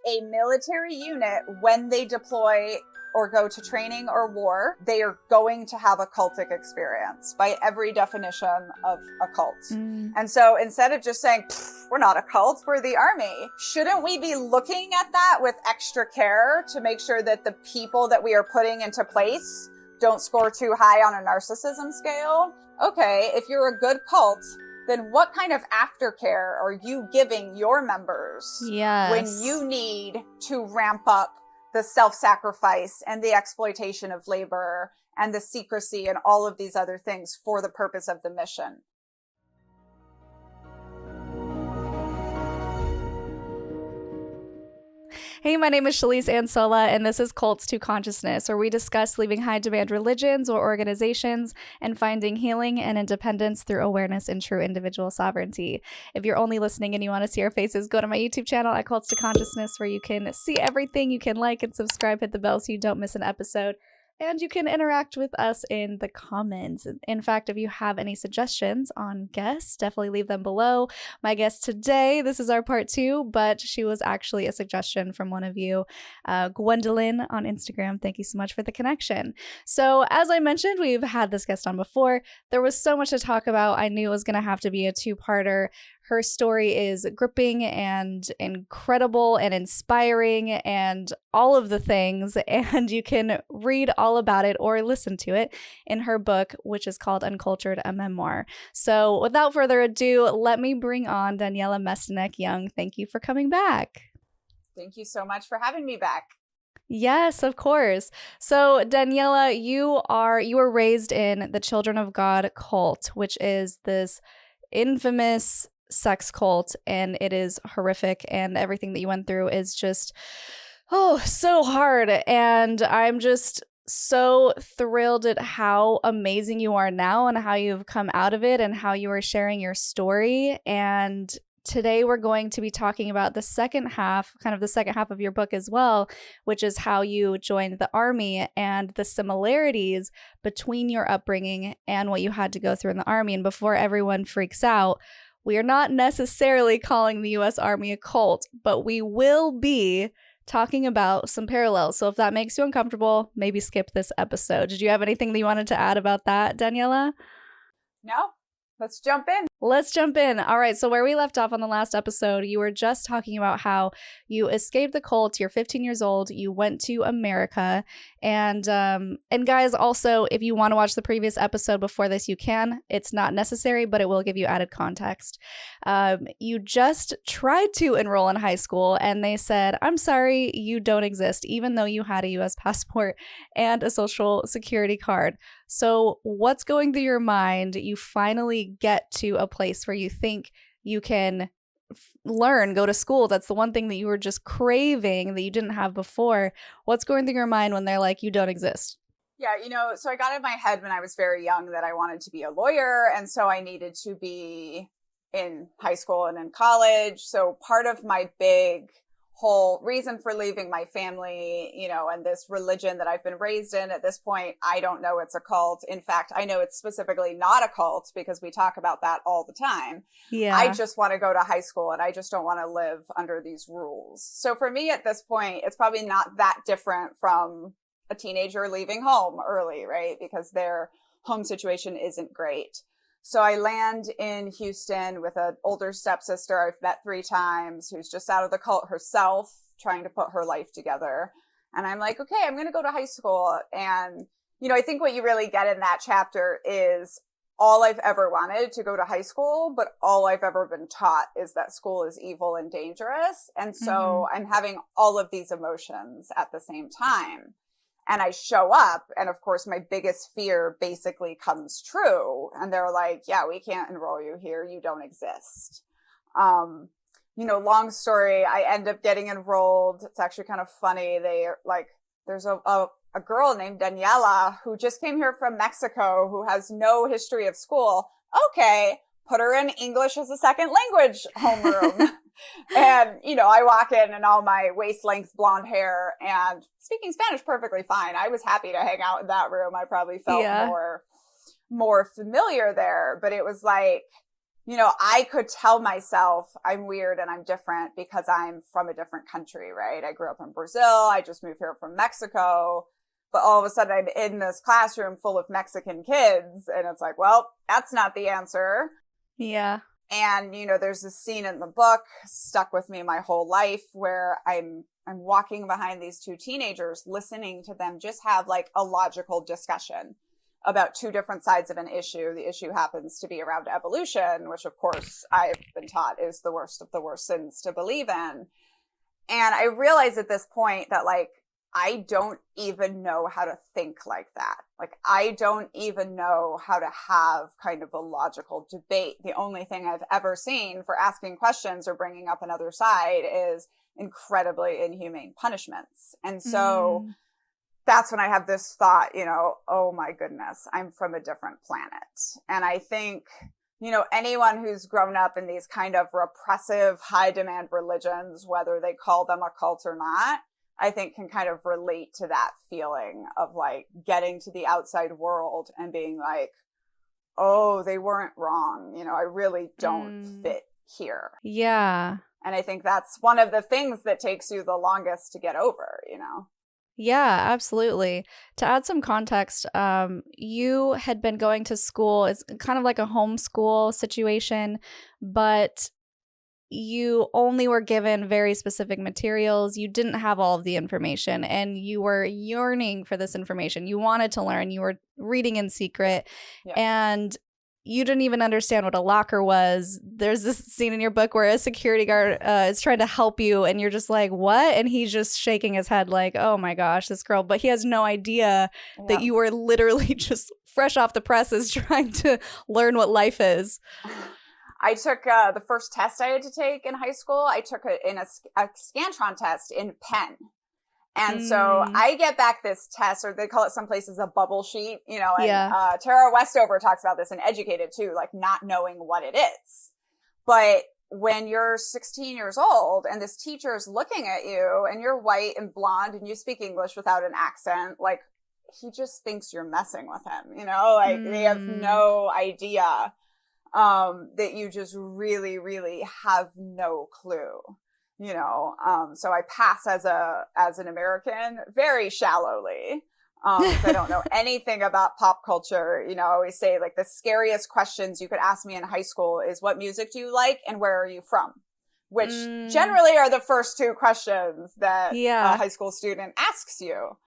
a military unit, when they deploy or go to training or war, they are going to have a cultic experience by every definition of a cult. And so instead of just saying, we're not a cult, we're the army, shouldn't we be looking at that with extra care to make sure that the people that we are putting into place don't score too high on a narcissism scale? Okay, if you're a good cult, then what kind of aftercare are you giving your members when you need to ramp up the self-sacrifice and the exploitation of labor and the secrecy and all of these other things for the purpose of the mission? Hey, my name is Shelise Ansola, and this is Cults to Consciousness, where we discuss leaving high-demand religions or organizations and finding healing and independence through awareness and true individual sovereignty. If you're only listening and you want to see our faces, go to my YouTube channel at Cults to Consciousness, where you can see everything. You can like and subscribe, hit the bell so you don't miss an episode. And you can interact with us in the comments. In fact, if you have any suggestions on guests, definitely leave them below. My guest today, this is our part 2, but she was actually a suggestion from one of you, Gwendolyn on Instagram. Thank you so much for the connection. So as I mentioned, we've had this guest on before. There was so much to talk about. I knew it was going to have to be a 2-parter. Her story is gripping and incredible and inspiring and all of the things. And you can read all about it or listen to it in her book, which is called Uncultured, a Memoir. So without further ado, let me bring on Daniella Mestyanek Young. Thank you for coming back. Thank you so much for having me back. Yes, of course. So Daniella, you were raised in the Children of God cult, which is this infamous sex cult, and it is horrific, and everything that you went through is just so hard. And I'm just so thrilled at how amazing you are now and how you've come out of it and how you are sharing your story. And today we're going to be talking about the second half of your book as well, which is how you joined the army and the similarities between your upbringing and what you had to go through in the army. And before everyone freaks out, we are not necessarily calling the U.S. Army a cult, but we will be talking about some parallels. So if that makes you uncomfortable, maybe skip this episode. Did you have anything that you wanted to add about that, Daniella? No, let's jump in. Let's jump in. All right. So where we left off on the last episode, you were just talking about how you escaped the cult. You're 15 years old. You went to America. And guys, also, if you want to watch the previous episode before this, you can. It's not necessary, but it will give you added context. You just tried to enroll in high school and they said, I'm sorry, you don't exist, even though you had a U.S. passport and a social security card. So what's going through your mind? You finally get to a place where you think you can go to school. That's the one thing that you were just craving that you didn't have before. What's going through your mind when they're like, you don't exist? Yeah, so I got in my head when I was very young that I wanted to be a lawyer. And so I needed to be in high school and in college. So part of my big whole reason for leaving my family, and this religion that I've been raised in at this point, I don't know it's a cult. In fact, I know it's specifically not a cult because we talk about that all the time. Yeah. I just want to go to high school and I just don't want to live under these rules. So for me at this point, it's probably not that different from a teenager leaving home early, right? Because their home situation isn't great. So I land in Houston with an older stepsister I've met 3 times, who's just out of the cult herself, trying to put her life together. And I'm like, okay, I'm going to go to high school. And, I think what you really get in that chapter is all I've ever wanted to go to high school, but all I've ever been taught is that school is evil and dangerous. And so I'm having all of these emotions at the same time. And I show up, and of course, my biggest fear basically comes true. And they're like, yeah, we can't enroll you here. You don't exist. Long story, I end up getting enrolled. It's actually kind of funny. There's a girl named Daniella who just came here from Mexico who has no history of school. Okay, put her in English as a second language homeroom. And, I walk in all my waist-length blonde hair and speaking Spanish perfectly fine. I was happy to hang out in that room. I probably felt more familiar there. But it was like, I could tell myself I'm weird and I'm different because I'm from a different country, right? I grew up in Brazil. I just moved here from Mexico. But all of a sudden I'm in this classroom full of Mexican kids. And it's like, well, that's not the answer. Yeah. And, there's this scene in the book, stuck with me my whole life, where I'm walking behind these two teenagers, listening to them just have like a logical discussion about two different sides of an issue. The issue happens to be around evolution, which of course I've been taught is the worst of the worst sins to believe in. And I realized at this point that like, I don't even know how to think like that. Like, I don't even know how to have kind of a logical debate. The only thing I've ever seen for asking questions or bringing up another side is incredibly inhumane punishments. And so that's when I have this thought, oh my goodness, I'm from a different planet. And I think, anyone who's grown up in these kind of repressive, high demand religions, whether they call them a cult or not, I think can kind of relate to that feeling of like getting to the outside world and being like, oh, they weren't wrong. I really don't fit here. Yeah. And I think that's one of the things that takes you the longest to get over, Yeah, absolutely. To add some context, you had been going to school. It's kind of like a homeschool situation, but you only were given very specific materials. You didn't have all of the information, and you were yearning for this information. You wanted to learn. You were reading in secret, and you didn't even understand what a locker was. There's this scene in your book where a security guard is trying to help you, and you're just like, what? And he's just shaking his head like, oh my gosh, this girl. But he has no idea that you were literally just fresh off the presses trying to learn what life is. I took the first test I had to take in high school. I took it in a Scantron test in pen. And so I get back this test, or they call it some places a bubble sheet, and Tara Westover talks about this in Educated too, like not knowing what it is. But when you're 16 years old and this teacher is looking at you and you're white and blonde and you speak English without an accent, like he just thinks you're messing with him, like they have no idea that you just really, really have no clue, so I pass as an American very shallowly, because I don't know anything about pop culture. I always say like the scariest questions you could ask me in high school is what music do you like and where are you from? Which generally are the first two questions that a high school student asks you.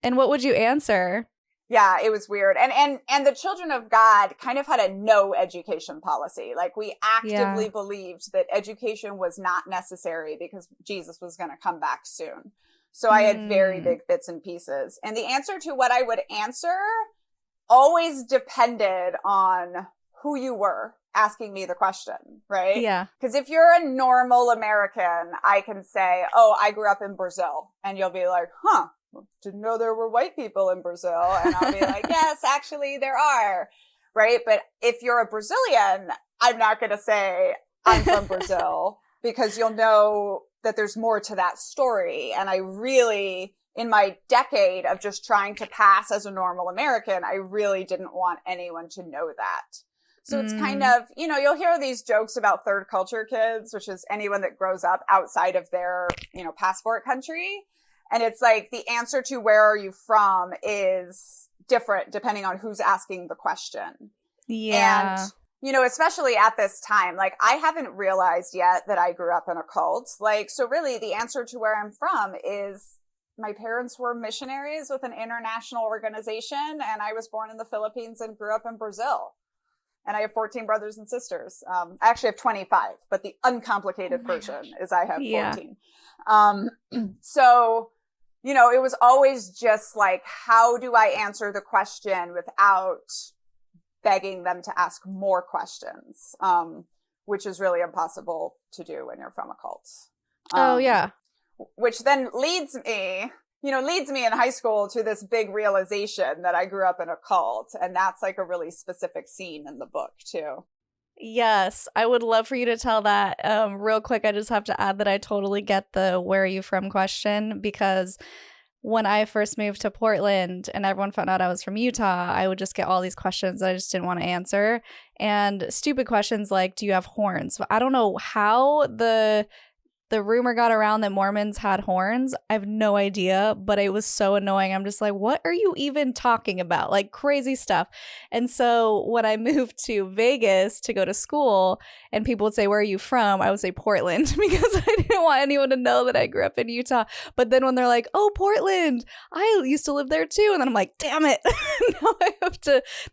And what would you answer? Yeah, it was weird. And the Children of God kind of had a no education policy. Like we actively believed that education was not necessary because Jesus was going to come back soon. So I had very big bits and pieces. And the answer to what I would answer always depended on who you were asking me the question, right? Yeah. Because if you're a normal American, I can say, oh, I grew up in Brazil. And you'll be like, huh. Didn't know there were white people in Brazil. And I'll be like, yes, actually there are. Right. But if you're a Brazilian, I'm not going to say I'm from Brazil because you'll know that there's more to that story. And I really, in my decade of just trying to pass as a normal American, I really didn't want anyone to know that. So it's kind of, you'll hear these jokes about third culture kids, which is anyone that grows up outside of their, passport country. And it's like the answer to where are you from is different depending on who's asking the question. Yeah. And, especially at this time, like I haven't realized yet that I grew up in a cult. Like, so really the answer to where I'm from is my parents were missionaries with an international organization. And I was born in the Philippines and grew up in Brazil. And I have 14 brothers and sisters. I actually have 25, but the uncomplicated version is I have 14. So, it was always just like, how do I answer the question without begging them to ask more questions? Which is really impossible to do when you're from a cult. Which then leads me in high school to this big realization that I grew up in a cult. And that's like a really specific scene in the book too. Yes, I would love for you to tell that. Real quick, I just have to add that I totally get the where are you from question because when I first moved to Portland and everyone found out I was from Utah, I would just get all these questions that I just didn't want to answer. And stupid questions like, do you have horns? I don't know how the rumor got around that Mormons had horns. I have no idea, but it was so annoying. I'm just like, what are you even talking about? Like crazy stuff. And so when I moved to Vegas to go to school and people would say, where are you from? I would say Portland because I didn't want anyone to know that I grew up in Utah. But then when they're like, oh, Portland, I used to live there too. And then I'm like, damn it.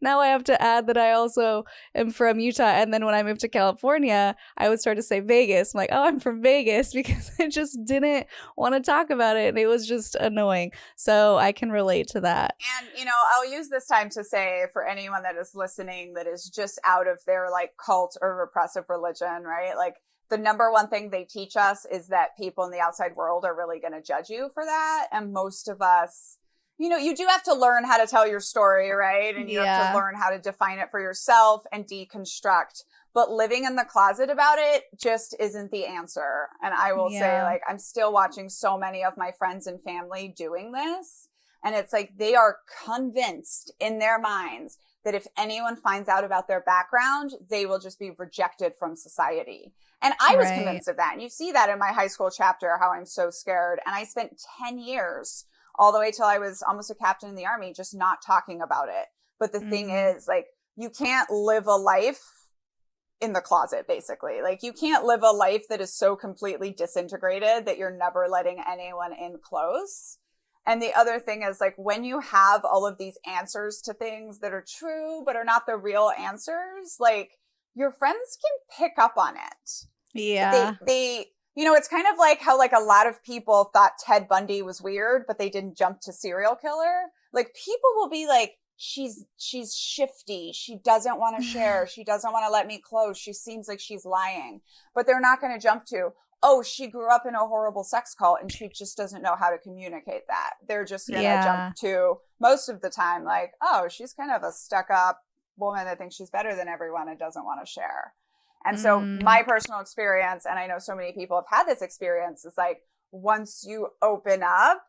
now I have to add that I also am from Utah. And then when I moved to California, I would start to say Vegas. I'm like, oh, I'm from Vegas because I just didn't want to talk about it. And it was just annoying. So I can relate to that. And, I'll use this time to say for anyone that is listening that is just out of their like cult or repressive religion, right? Like the number one thing they teach us is that people in the outside world are really going to judge you for that. And most of us, you do have to learn how to tell your story, right? And you have to learn how to define it for yourself and deconstruct. But living in the closet about it just isn't the answer. And I will say, like, I'm still watching so many of my friends and family doing this. And it's like they are convinced in their minds that if anyone finds out about their background, they will just be rejected from society. And I was convinced of that. And you see that in my high school chapter, how I'm so scared. And I spent 10 years all the way till I was almost a captain in the Army, just not talking about it. But the thing is, like, you can't live a life in the closet, basically. Like you can't live a life that is so completely disintegrated that you're never letting anyone in close. And the other thing is like when you have all of these answers to things that are true, but are not the real answers, like your friends can pick up on it. Yeah. They it's kind of like how like a lot of people thought Ted Bundy was weird, but they didn't jump to serial killer. Like people will be like, she's shifty. She doesn't want to share. She doesn't want to let me close. She seems like she's lying, but they're not going to jump to, oh, she grew up in a horrible sex cult and she just doesn't know how to communicate that. They're just going to jump to most of the time, like, oh, she's kind of a stuck up woman that thinks she's better than everyone and doesn't want to share. And so my personal experience, and I know so many people have had this experience, is like, once you open up,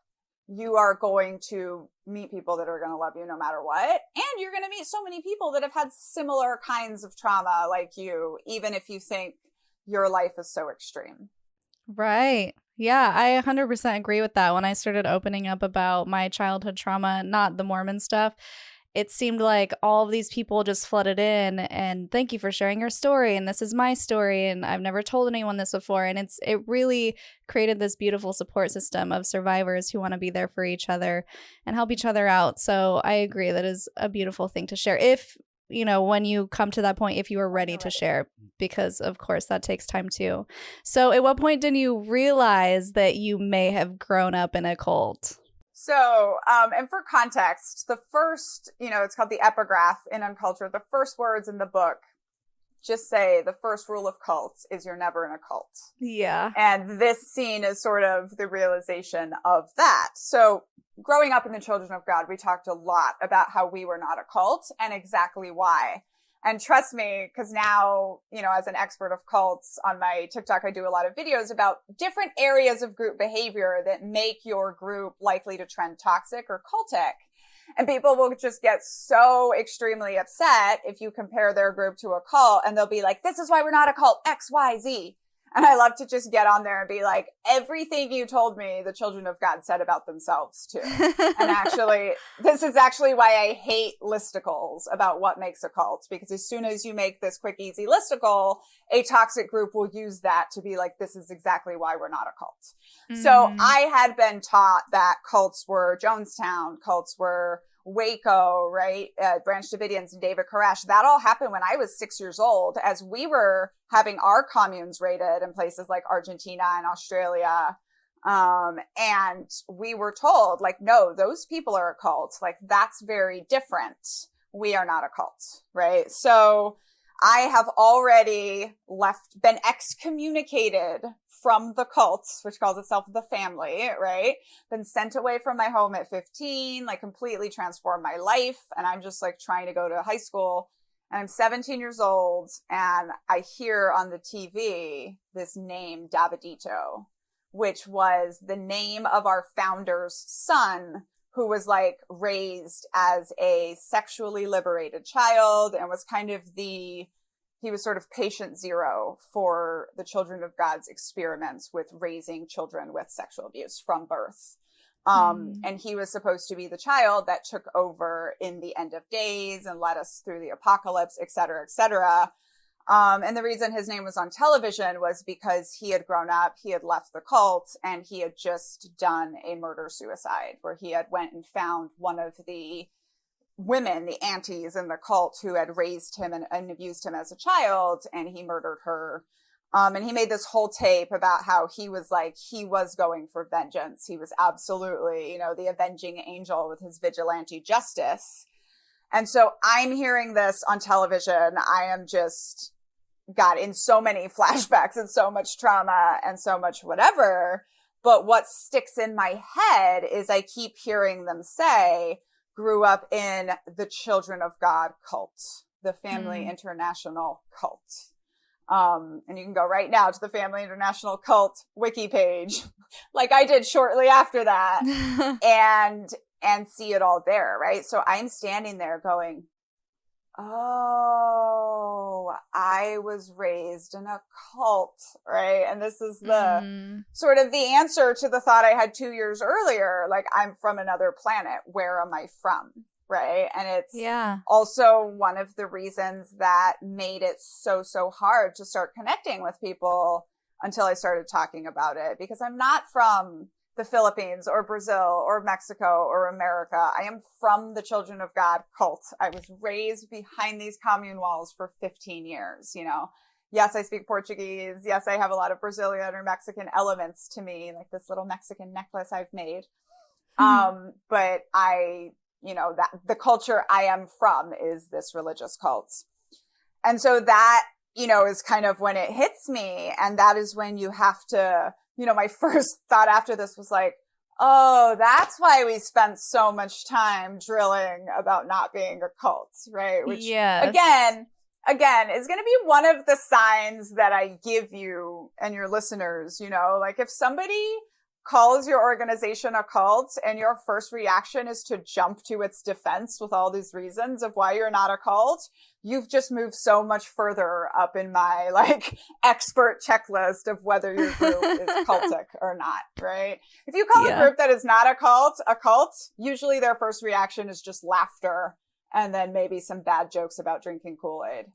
you are going to meet people that are going to love you no matter what. And you're going to meet so many people that have had similar kinds of trauma like you, even if you think your life is so extreme. Right. Yeah, I 100% agree with that. When I started opening up about my childhood trauma, not the Mormon stuff, it seemed like all of these people just flooded in and thank you for sharing your story. And this is my story. And I've never told anyone this before. And it really created this beautiful support system of survivors who want to be there for each other and help each other out. So I agree that is a beautiful thing to share. If, when you come to that point, if you are ready to share, because of course that takes time too. So at what point did you realize that you may have grown up in a cult? So, and for context, the first, it's called the epigraph in Uncultured. The first words in the book just say the first rule of cults is you're never in a cult. Yeah. And this scene is sort of the realization of that. So growing up in the Children of God, we talked a lot about how we were not a cult and exactly why. And trust me, because now, as an expert of cults on my TikTok, I do a lot of videos about different areas of group behavior that make your group likely to trend toxic or cultic. And people will just get so extremely upset if you compare their group to a cult, and they'll be like, this is why we're not a cult, X, Y, Z. And I love to just get on there and be like, everything you told me, the Children of God said about themselves too. And actually, this is actually why I hate listicles about what makes a cult, because as soon as you make this quick, easy listicle, a toxic group will use that to be like, this is exactly why we're not a cult. So I had been taught that cults were Jonestown, cults were Waco, right? Branch Davidians and David Koresh. That all happened when I was 6 years old, as we were having our communes raided in places like Argentina and Australia. And we were told, like, no, those people are a cult. Like, that's very different. We are not a cult, right? So I have already been excommunicated from the cult, which calls itself the family, right? Been sent away from my home at 15, like completely transformed my life. And I'm just like trying to go to high school. And I'm 17 years old and I hear on the TV this name, Davidito. which was the name of our founder's son, who was like raised as a sexually liberated child and was kind of he was sort of patient zero for the Children of God's experiments with raising children with sexual abuse from birth. And he was supposed to be the child that took over in the end of days and led us through the apocalypse, et cetera, et cetera. And the reason his name was on television was because he had grown up, he had left the cult, and he had just done a murder-suicide where he had went and found one of the women, the aunties in the cult who had raised him and abused him as a child, and he murdered her. And he made this whole tape about how he was going for vengeance. He was absolutely, the avenging angel with his vigilante justice. And so I'm hearing this on television. I am just got in so many flashbacks and so much trauma and so much whatever. But what sticks in my head is I keep hearing them say, grew up in the Children of God cult, the Family International cult. And you can go right now to the Family International cult wiki page, like I did shortly after that, and see it all there, right? So I'm standing there going, oh, I was raised in a cult, right? And this is the sort of the answer to the thought I had 2 years earlier. Like, I'm from another planet. Where am I from? Right. And it's also one of the reasons that made it so hard to start connecting with people until I started talking about it, because I'm not from the Philippines or Brazil or Mexico or America. I am from the Children of God cult. I was raised behind these commune walls for 15 years, Yes, I speak Portuguese. Yes, I have a lot of Brazilian or Mexican elements to me, like this little Mexican necklace I've made. But that the culture I am from is this religious cult. And so that, is kind of when it hits me. And that is when you have to, my first thought after this was like, oh, that's why we spent so much time drilling about not being a cult, right? Which again, is going to be one of the signs that I give you and your listeners, like if somebody calls your organization a cult and your first reaction is to jump to its defense with all these reasons of why you're not a cult, you've just moved so much further up in my expert checklist of whether your group is cultic or not, right? If you call a group that is not a cult, usually their first reaction is just laughter and then maybe some bad jokes about drinking Kool-Aid.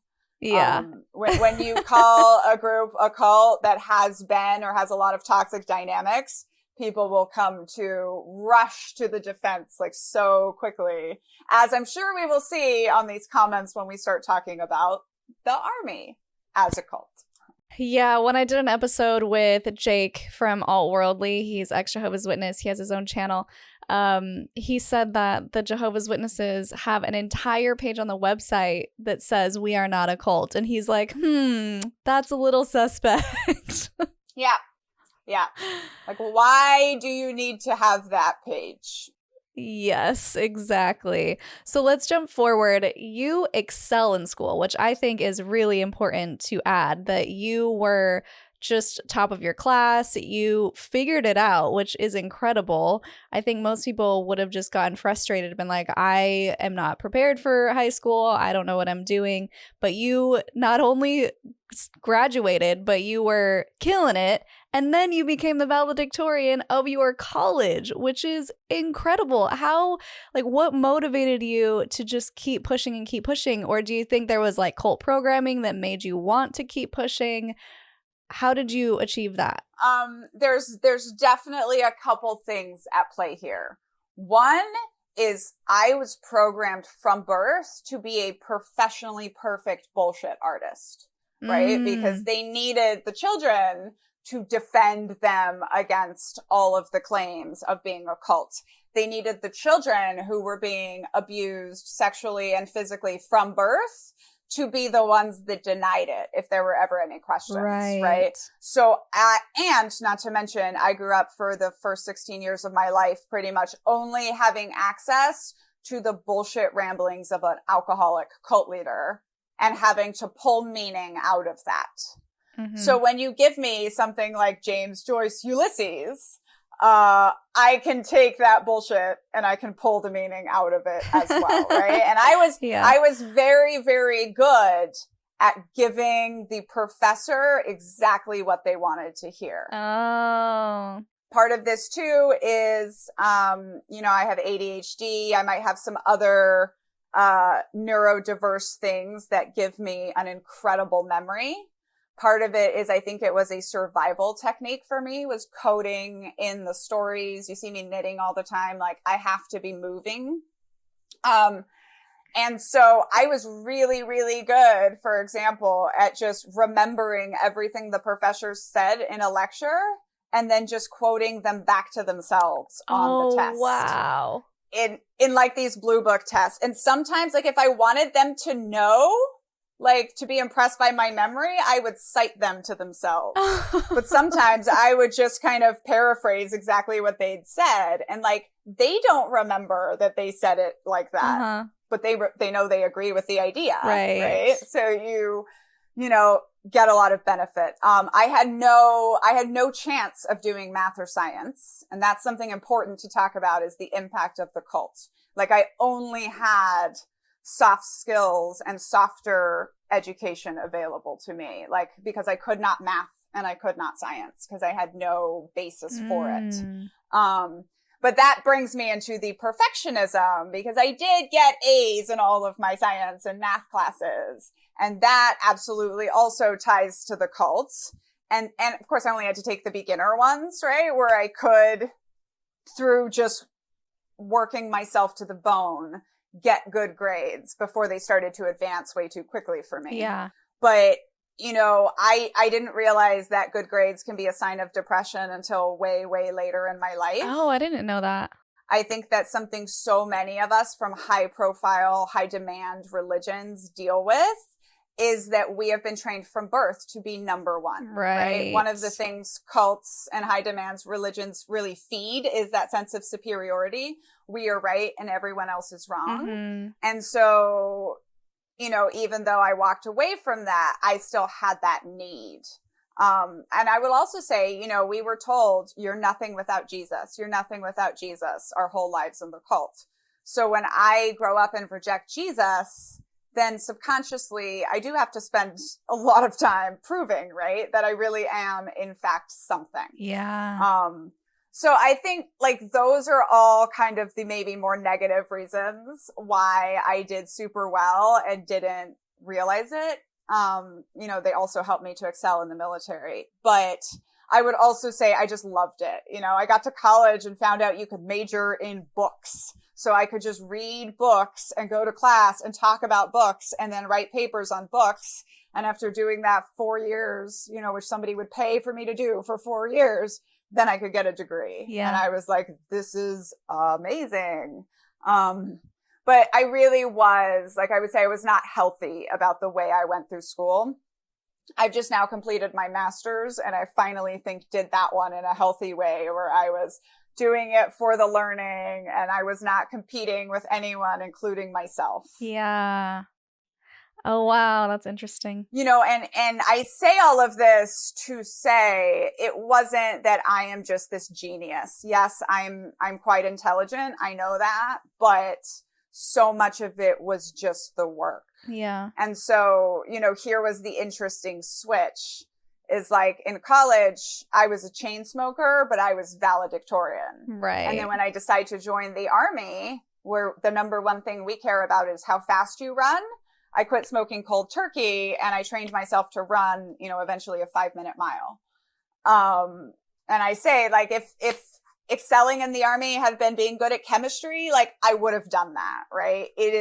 Yeah. When you call a group a cult that has been or has a lot of toxic dynamics, people will come to rush to the defense so quickly, as I'm sure we will see on these comments when we start talking about the army as a cult. Yeah, when I did an episode with Jake from Alt Worldly, he's ex-Jehovah's Witness, he has his own channel, he said that the Jehovah's Witnesses have an entire page on the website that says we are not a cult. And he's like, that's a little suspect. Yeah. Why do you need to have that page? Yes, exactly. So let's jump forward. You excel in school, which I think is really important to add, that you were just top of your class. You figured it out, which is incredible. I think most people would have just gotten frustrated and been like, I am not prepared for high school. I don't know what I'm doing. But you not only graduated, but you were killing it. And then you became the valedictorian of your college, which is incredible. How, what motivated you to just keep pushing and keep pushing? Or do you think there was cult programming that made you want to keep pushing? How did you achieve that? There's definitely a couple things at play here. One is I was programmed from birth to be a professionally perfect bullshit artist, right? Because they needed the children to defend them against all of the claims of being a cult. They needed the children who were being abused sexually and physically from birth to be the ones that denied it if there were ever any questions, right? So, and not to mention, I grew up for the first 16 years of my life pretty much only having access to the bullshit ramblings of an alcoholic cult leader and having to pull meaning out of that. So when you give me something like James Joyce Ulysses, I can take that bullshit and I can pull the meaning out of it as well, right? And I was very, very good at giving the professor exactly what they wanted to hear. Oh. Part of this too is, you know, I have ADHD. I might have some other neurodiverse things that give me an incredible memory. Part of it is I think it was a survival technique for me, was coding in the stories. You see me knitting all the time. Like, I have to be moving. And so I was really, really good, for example, at just remembering everything the professor said in a lecture and then just quoting them back to themselves on the test. Wow. In like these blue book tests. And sometimes, like, if I wanted them to know, like, to be impressed by my memory, I would cite them to themselves. But sometimes I would just kind of paraphrase exactly what they'd said. And like, they don't remember that they said it like that, but they know they agree with the idea. Right. So you know, get a lot of benefit. I had no chance of doing math or science. And that's something important to talk about, is the impact of the cult. Like, I only had soft skills and softer education available to me, like, because I could not math and I could not science because I had no basis for it. But that brings me into the perfectionism, because I did get A's in all of my science and math classes. And that absolutely also ties to the cults. And of course I only had to take the beginner ones, right? Where I could, through just working myself to the bone, get good grades before they started to advance way too quickly for me. Yeah. But, you know, I didn't realize that good grades can be a sign of depression until way, way later in my life. Oh, I didn't know that. I think that's something so many of us from high profile, high demand religions deal with, is that we have been trained from birth to be number one, right? One of the things cults and high demands religions really feed is that sense of superiority. We are right and everyone else is wrong. And so, you know, even though I walked away from that, I still had that need. And I will also say, you know, we were told, you're nothing without Jesus. You're nothing without Jesus our whole lives in the cult. So when I grow up and reject Jesus, then subconsciously I do have to spend a lot of time proving, right, that I really am in fact something. Yeah. So I think like those are all kind of the maybe more negative reasons why I did super well and didn't realize it. You know, they also helped me to excel in the military, but I would also say I just loved it. You know, I got to college and found out you could major in books. So I could just read books and go to class and talk about books and then write papers on books. And after doing that 4 years, you know, which somebody would pay for me to do for 4 years, then I could get a degree. Yeah. And I was like, this is amazing. But I really was, like, I would say I was not healthy about the way I went through school. I've just now completed my master's, and I finally think did that one in a healthy way, where I was doing it for the learning and I was not competing with anyone, including myself. Yeah. Oh, wow. That's interesting. You know, and I say all of this to say it wasn't that I am just this genius. Yes, I'm quite intelligent. I know that, but so much of it was just the work. Yeah. And so, you know, here was the interesting switch. Is like in college, I was a chain smoker, but I was valedictorian. Right. And then when I decided to join the Army, where the number one thing we care about is how fast you run, I quit smoking cold turkey and I trained myself to run, you know, eventually a 5-minute mile. And I say, like, if excelling in the Army had been being good at chemistry, like, I would have done that, right? It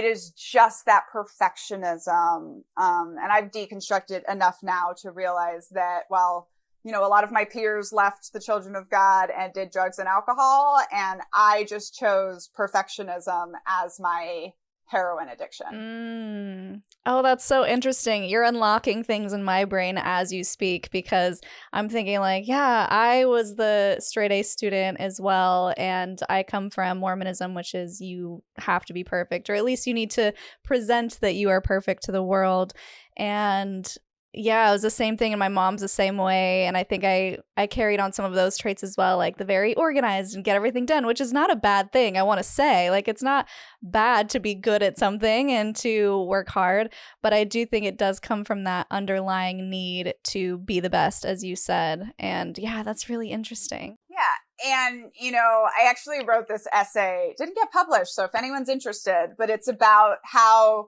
is just that perfectionism. And I've deconstructed enough now to realize that, well, you know, a lot of my peers left the children of God and did drugs and alcohol. And I just chose perfectionism as my heroin addiction. Oh, that's so interesting. You're unlocking things in my brain as you speak, because I'm thinking like, yeah, I was the straight A student as well. And I come from Mormonism, which is you have to be perfect, or at least you need to present that you are perfect to the world. And Yeah, it was the same thing, and my mom's the same way. And I think I carried on some of those traits as well, like the very organized and get everything done, which is not a bad thing. I want to say, like, it's not bad to be good at something and to work hard, but I do think it does come from that underlying need to be the best, as you said. And yeah, that's really interesting. Yeah. And, I actually wrote this essay, didn't get published. So if anyone's interested, but it's about how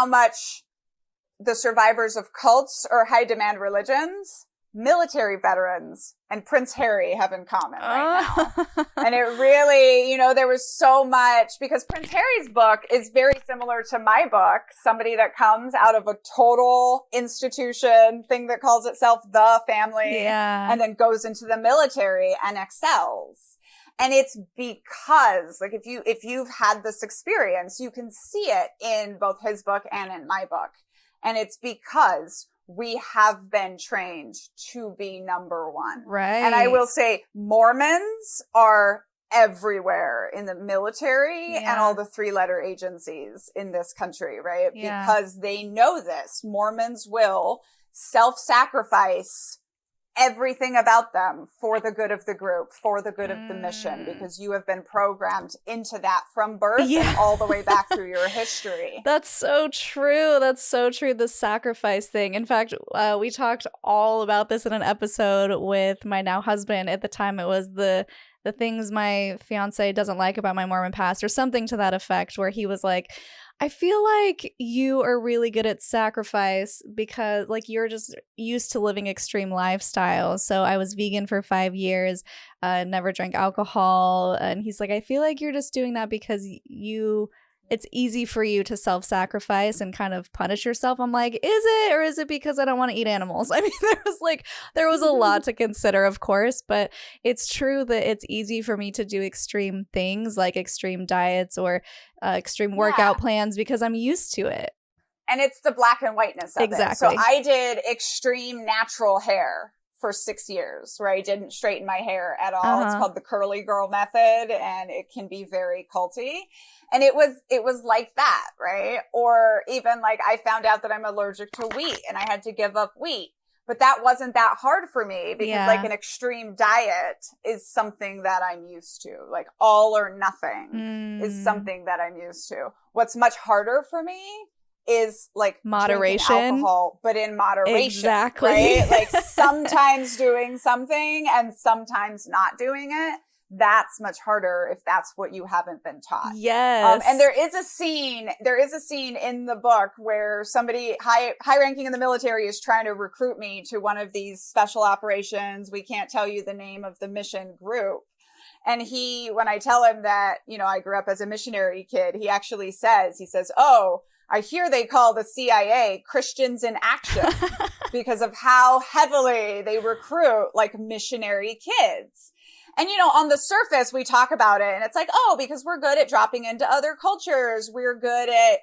much the survivors of cults or high demand religions, military veterans, and Prince Harry have in common right now. And it really, there was so much, because Prince Harry's book is very similar to my book, somebody that comes out of a total institution thing that calls itself the family, and then goes into the military and excels. And it's because, like, if you've had this experience, you can see it in both his book and in my book. And it's because we have been trained to be number one. Right. And I will say Mormons are everywhere in the military and all the 3-letter agencies in this country, right? Yeah. Because they know this. Mormons will self-sacrifice everything about them for the good of the group, for the good of the mission, because you have been programmed into that from birth and all the way back through your history. That's so true. That's so true. The sacrifice thing. In fact, we talked all about this in an episode with my now husband. At the time, it was the things my fiance doesn't like about my Mormon past, or something to that effect, where he was like, I feel like you are really good at sacrifice because, like, you're just used to living extreme lifestyles. So I was vegan for 5 years, never drank alcohol. And he's like, I feel like you're just doing that because it's easy for you to self-sacrifice and kind of punish yourself. I'm like, is it? Or is it because I don't want to eat animals? I mean, there was a lot to consider, of course, but it's true that it's easy for me to do extreme things like extreme diets or extreme workout plans because I'm used to it. And it's the black and whiteness of it. So I did extreme natural hair for 6 years, where I didn't straighten my hair at all. It's called the curly girl method, and it can be very culty. And it was like that, right? Or even like I found out that I'm allergic to wheat and I had to give up wheat. But that wasn't that hard for me because like an extreme diet is something that I'm used to. Like all or nothing is something that I'm used to. What's much harder for me is like moderation, alcohol, but in moderation. Exactly. Right? Like sometimes doing something and sometimes not doing it. That's much harder if that's what you haven't been taught. Yes. And there is a scene in the book where somebody high ranking in the military is trying to recruit me to one of these special operations. We can't tell you the name of the mission group. And when I tell him that, I grew up as a missionary kid, he actually says, oh, I hear they call the CIA Christians in Action because of how heavily they recruit like missionary kids. And, on the surface, we talk about it and it's like, oh, because we're good at dropping into other cultures. We're good at,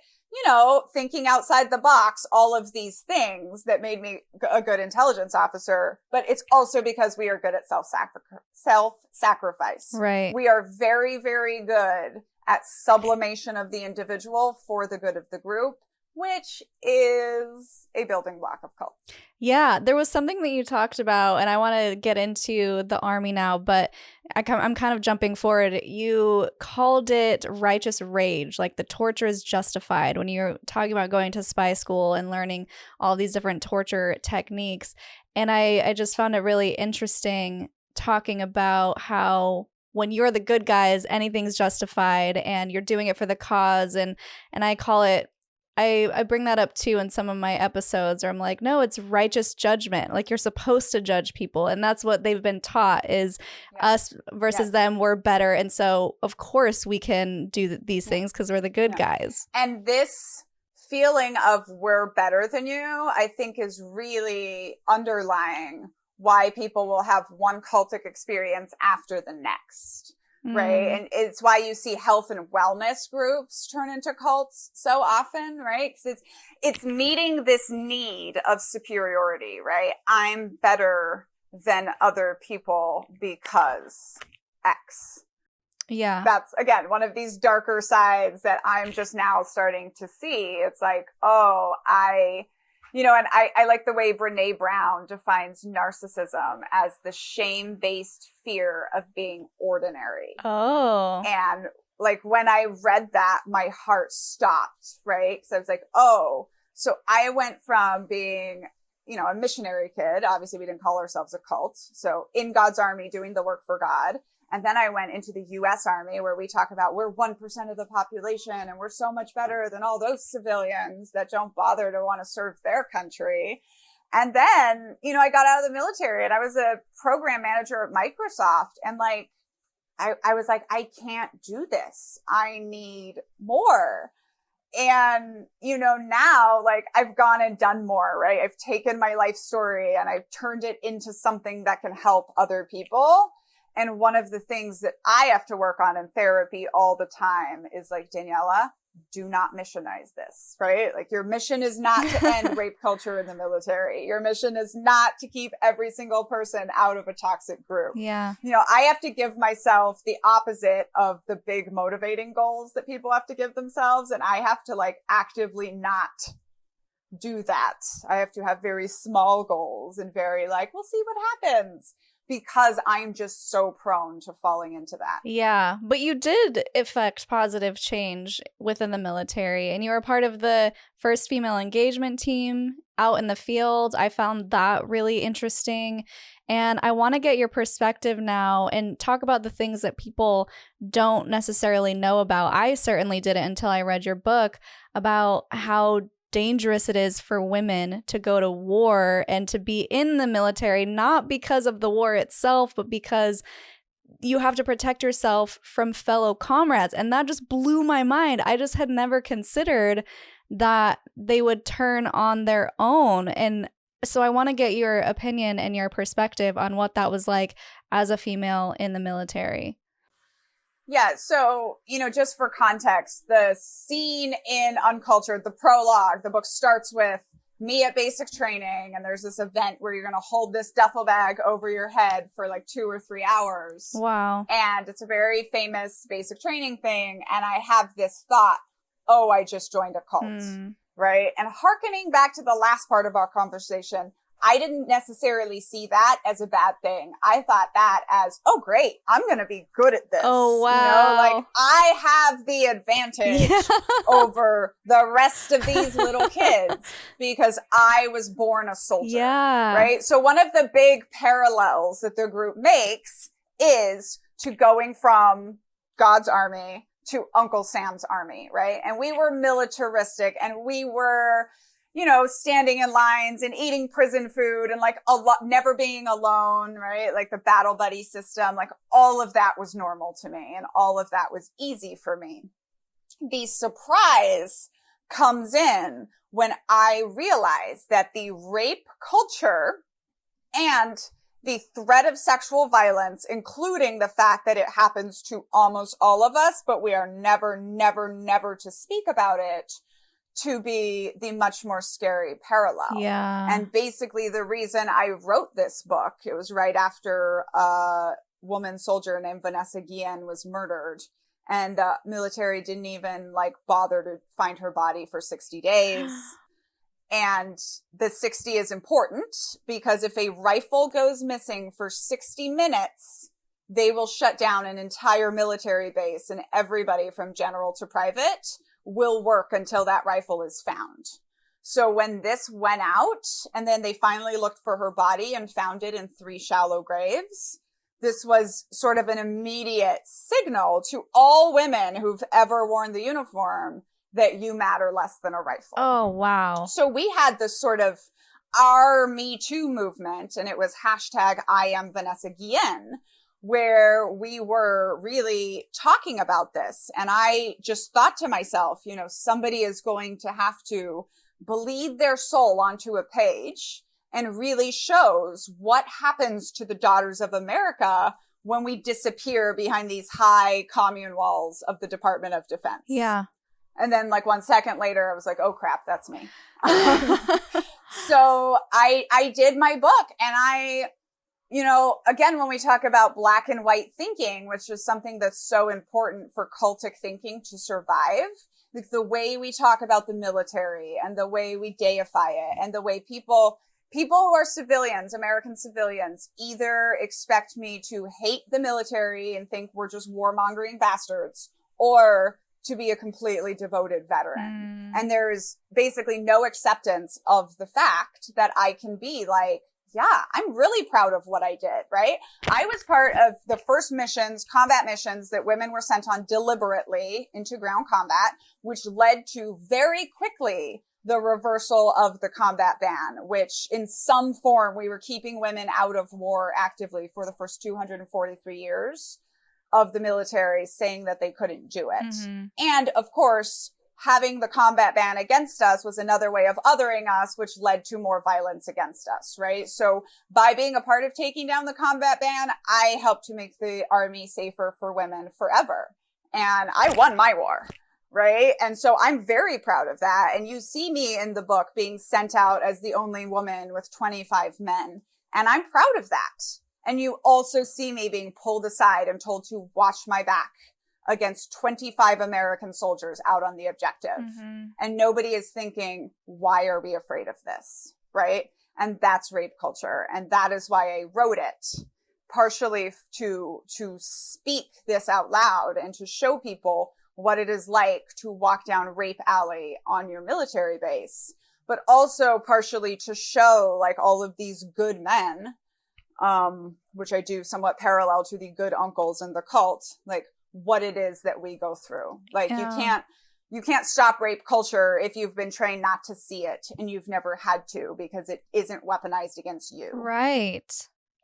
thinking outside the box, all of these things that made me a good intelligence officer. But it's also because we are good at self-sacrifice. Right. We are very, very good at sublimation of the individual for the good of the group, which is a building block of cults. Yeah, there was something that you talked about, and I want to get into the army now, but I'm kind of jumping forward. You called it righteous rage, like the torture is justified when you're talking about going to spy school and learning all these different torture techniques. And I just found it really interesting talking about how when you're the good guys, anything's justified and you're doing it for the cause. And I call it, I bring that up too in some of my episodes where I'm like, no, it's righteous judgment. Like you're supposed to judge people. And that's what they've been taught is us versus them, we're better. And so of course we can do these things because we're the good guys. And this feeling of we're better than you, I think is really underlying why people will have one cultic experience after the next. Right. And it's why you see health and wellness groups turn into cults so often, right? Because it's meeting this need of superiority, right? I'm better than other people because X. Yeah. That's, again, one of these darker sides that I'm just now starting to see. It's like, oh, I And I like the way Brene Brown defines narcissism as the shame-based fear of being ordinary. Oh. And like when I read that, my heart stopped, right? So I was like, oh, so I went from being, a missionary kid. Obviously, we didn't call ourselves a cult. So in God's army, doing the work for God. And then I went into the U.S. Army, where we talk about we're 1% of the population and we're so much better than all those civilians that don't bother to want to serve their country. And then, I got out of the military and I was a program manager at Microsoft. And like, I was like, I can't do this. I need more. And, now like I've gone and done more, right? I've taken my life story and I've turned it into something that can help other people. And one of the things that I have to work on in therapy all the time is like, Daniella, do not missionize this, right? Like your mission is not to end rape culture in the military. Your mission is not to keep every single person out of a toxic group. Yeah. I have to give myself the opposite of the big motivating goals that people have to give themselves. And I have to like actively not do that. I have to have very small goals and very like, we'll see what happens. Because I'm just so prone to falling into that. Yeah, but you did effect positive change within the military, and you were part of the first female engagement team out in the field. I found that really interesting, and I want to get your perspective now and talk about the things that people don't necessarily know about. I certainly didn't until I read your book about how dangerous it is for women to go to war and to be in the military, not because of the war itself, but because you have to protect yourself from fellow comrades. And that just blew my mind. I just had never considered that they would turn on their own. And so I want to get your opinion and your perspective on what that was like as a female in the military. Yeah. So, just for context, the scene in Uncultured, the prologue, the book starts with me at basic training. And there's this event where you're going to hold this duffel bag over your head for like 2 or 3 hours. Wow. And it's a very famous basic training thing. And I have this thought, oh, I just joined a cult. Right. And hearkening back to the last part of our conversation, I didn't necessarily see that as a bad thing. I thought that as, oh, great, I'm going to be good at this. Oh, wow. Like I have the advantage over the rest of these little kids because I was born a soldier. Yeah. Right. So one of the big parallels that the group makes is to going from God's army to Uncle Sam's army. Right. And we were militaristic and we were, standing in lines and eating prison food and like never being alone, right? Like the battle buddy system, like all of that was normal to me and all of that was easy for me. The surprise comes in when I realized that the rape culture and the threat of sexual violence, including the fact that it happens to almost all of us, but we are never, never, never to speak about it, to be the much more scary parallel. Yeah. And basically the reason I wrote this book, it was right after a woman soldier named Vanessa Guillen was murdered. And the military didn't even bother to find her body for 60 days. And the 60 is important because if a rifle goes missing for 60 minutes, they will shut down an entire military base and everybody from general to private will work until that rifle is found. So when this went out and then they finally looked for her body and found it in 3 shallow graves, this was sort of an immediate signal to all women who've ever worn the uniform that you matter less than a rifle. Oh, wow. So we had this sort of our Me Too movement, and it was hashtag I am Vanessa Guillen, where we were really talking about this. And I just thought to myself, somebody is going to have to bleed their soul onto a page and really shows what happens to the daughters of America when we disappear behind these high commune walls of the Department of Defense. Yeah. And then 1 second later, I was like, oh crap, that's me. So I did my book and I again, when we talk about black and white thinking, which is something that's so important for cultic thinking to survive, like the way we talk about the military and the way we deify it and the way people who are civilians, American civilians, either expect me to hate the military and think we're just warmongering bastards, or to be a completely devoted veteran. And there's basically no acceptance of the fact that I can be like, yeah, I'm really proud of what I did, right? I was part of the first missions, combat missions, that women were sent on deliberately into ground combat, which led to very quickly the reversal of the combat ban, which in some form we were keeping women out of war actively for the first 243 years of the military, saying that they couldn't do it. And of course, having the combat ban against us was another way of othering us, which led to more violence against us, right? So by being a part of taking down the combat ban, I helped to make the army safer for women forever. And I won my war, right? And so I'm very proud of that. And you see me in the book being sent out as the only woman with 25 men. And I'm proud of that. And you also see me being pulled aside and told to watch my back against 25 American soldiers out on the objective. And nobody is thinking, why are we afraid of this? Right? And that's rape culture. And that is why I wrote it, partially to speak this out loud and to show people what it is like to walk down Rape Alley on your military base, but also partially to show like all of these good men, which I do somewhat parallel to the good uncles in the cult, like what it is that we go through. Like you can't stop rape culture if you've been trained not to see it and you've never had to, because it isn't weaponized against you. Right.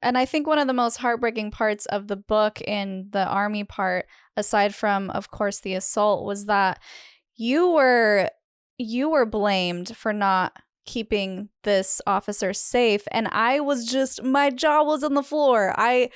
And I think one of the most heartbreaking parts of the book in the army part, aside from, of course, the assault, was that you were blamed for not keeping this officer safe. And my jaw was on the floor. I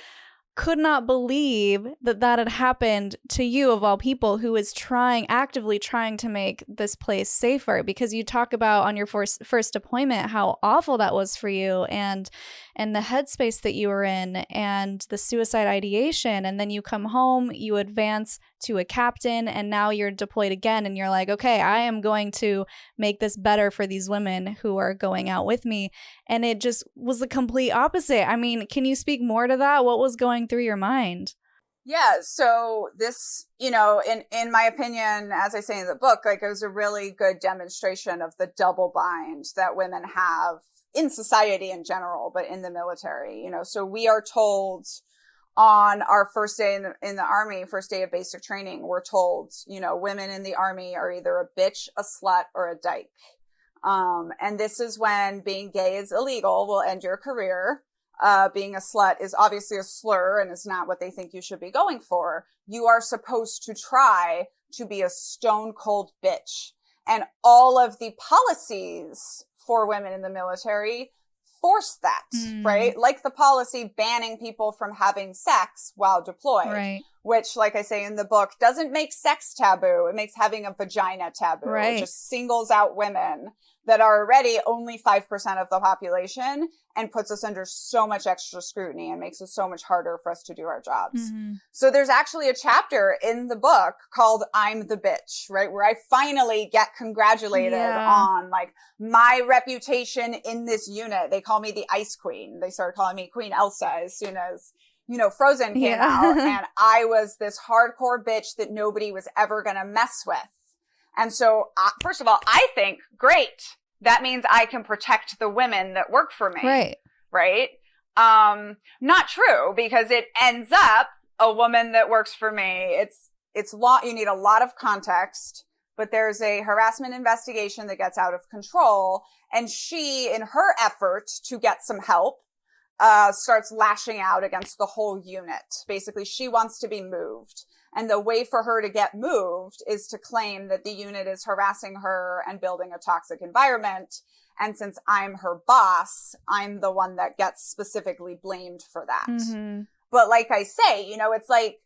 could not believe that had happened to you, of all people, who is actively trying to make this place safer, because you talk about on your first deployment how awful that was for you, and the headspace that you were in, and the suicide ideation. And then you come home, you advance to a captain, and now you're deployed again, and you're like, okay, I am going to make this better for these women who are going out with me. And it just was the complete opposite. I mean, can you speak more to that? What was going through your mind? Yeah. So this, in my opinion, as I say in the book, like it was a really good demonstration of the double bind that women have in society in general, but in the military, so we are told on our first day in the army, first day of basic training, we're told, women in the army are either a bitch, a slut, or a dyke. And this is when being gay is illegal, will end your career. Being a slut is obviously a slur and is not what they think you should be going for. You are supposed to try to be a stone cold bitch. And all of the policies for women in the military force that, right? Like the policy banning people from having sex while deployed, right? Which, like I say in the book, doesn't make sex taboo. It makes having a vagina taboo. Right. It just singles out women that are already only 5% of the population and puts us under so much extra scrutiny and makes it so much harder for us to do our jobs. So there's actually a chapter in the book called I'm the Bitch, right? Where I finally get congratulated on like my reputation in this unit. They call me the Ice Queen. They started calling me Queen Elsa as soon as, Frozen came out. And I was this hardcore bitch that nobody was ever going to mess with. And so, first of all, I think, great. That means I can protect the women that work for me. Right. Right? Not true, because it ends up a woman that works for me. You need a lot of context, but there's a harassment investigation that gets out of control. And she, in her effort to get some help, starts lashing out against the whole unit. Basically, she wants to be moved. And the way for her to get moved is to claim that the unit is harassing her and building a toxic environment. And since I'm her boss, I'm the one that gets specifically blamed for that. But like I say, it's like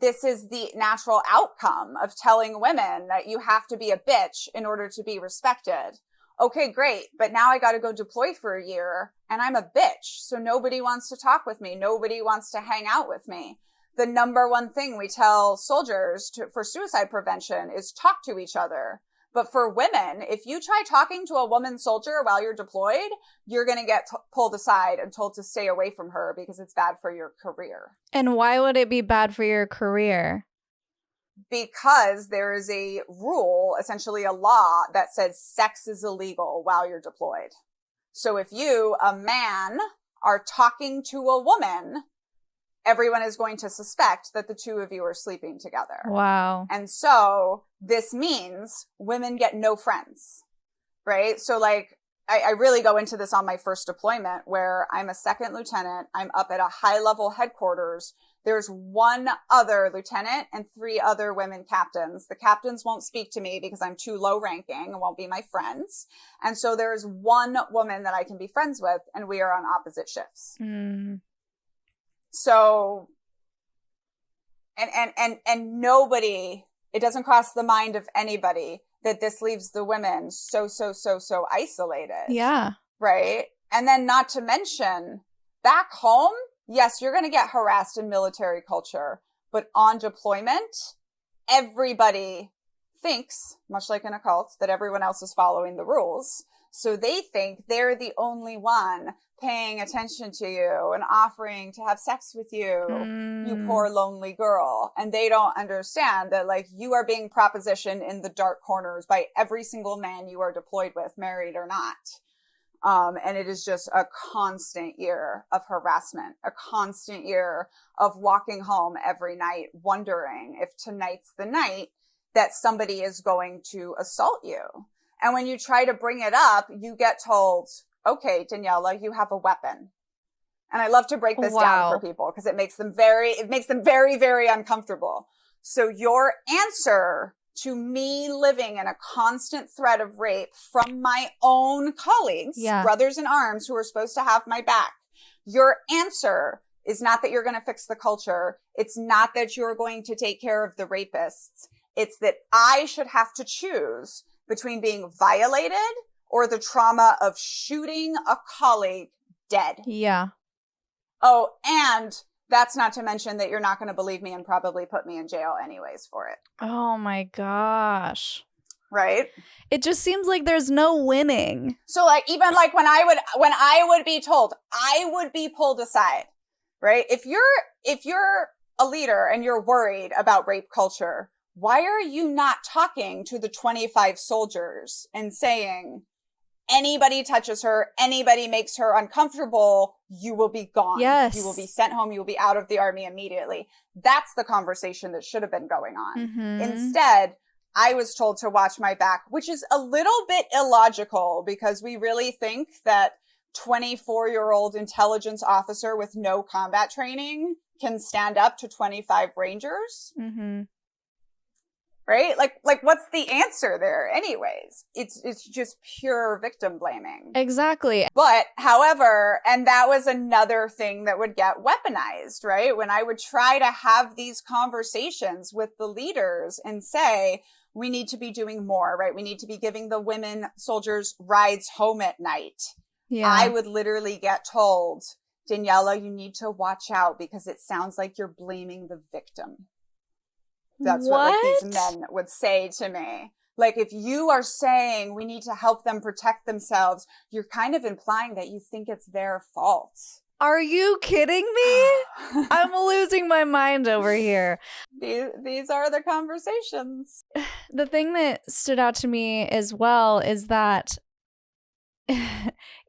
this is the natural outcome of telling women that you have to be a bitch in order to be respected. Okay, great. But now I got to go deploy for a year and I'm a bitch. So nobody wants to talk with me. Nobody wants to hang out with me. The number one thing we tell soldiers for suicide prevention is talk to each other. But for women, if you try talking to a woman soldier while you're deployed, you're going to get pulled aside and told to stay away from her because it's bad for your career. And why would it be bad for your career? Because there is a rule, essentially a law, that says sex is illegal while you're deployed. So if you, a man, are talking to a woman, everyone is going to suspect that the two of you are sleeping together. Wow. And so this means women get no friends, right? So like, I really go into this on my first deployment where I'm a second lieutenant. I'm up at a high level headquarters. There's one other lieutenant and 3 other women captains. The captains won't speak to me because I'm too low ranking and won't be my friends. And so there's one woman that I can be friends with, and we are on opposite shifts. Mm. So, and nobody, it doesn't cross the mind of anybody that this leaves the women so isolated. Yeah. Right. And then not to mention back home, yes, you're going to get harassed in military culture, but on deployment, everybody thinks, much like in a cult, that everyone else is following the rules. So they think they're the only one paying attention to you and offering to have sex with you, you poor lonely girl. And they don't understand that like you are being propositioned in the dark corners by every single man you are deployed with, married or not. And it is just a constant year of harassment, a constant year of walking home every night, wondering if tonight's the night that somebody is going to assault you. And when you try to bring it up, you get told, okay, Daniella, you have a weapon. And I love to break this down for people because it makes them very, very uncomfortable. So your answer to me living in a constant threat of rape from my own colleagues, brothers in arms who are supposed to have my back, your answer is not that you're going to fix the culture. It's not that you're going to take care of the rapists. It's that I should have to choose between being violated or the trauma of shooting a colleague dead. Yeah. Oh, and that's not to mention that you're not going to believe me and probably put me in jail anyways for it. Oh my gosh. Right? It just seems like there's no winning. So like, even like when I would be told, I would be pulled aside, right? If you're a leader and you're worried about rape culture, why are you not talking to the 25 soldiers and saying, anybody touches her, anybody makes her uncomfortable, you will be gone. Yes. You will be sent home. You will be out of the army immediately. That's the conversation that should have been going on. Mm-hmm. Instead, I was told to watch my back, which is a little bit illogical because we really think that 24-year-old intelligence officer with no combat training can stand up to 25 Rangers. Mm-hmm. Right? Like what's the answer there anyways? It's just pure victim blaming. Exactly. But however, and that was another thing that would get weaponized, right? When I would try to have these conversations with the leaders and say, we need to be doing more, right? We need to be giving the women soldiers rides home at night. Yeah. I would literally get told, Daniella, you need to watch out because it sounds like you're blaming the victim. That's what like, these men would say to me. Like, if you are saying we need to help them protect themselves, you're kind of implying that you think it's their fault. Are you kidding me? I'm losing my mind over here. These are the conversations. The thing that stood out to me as well is that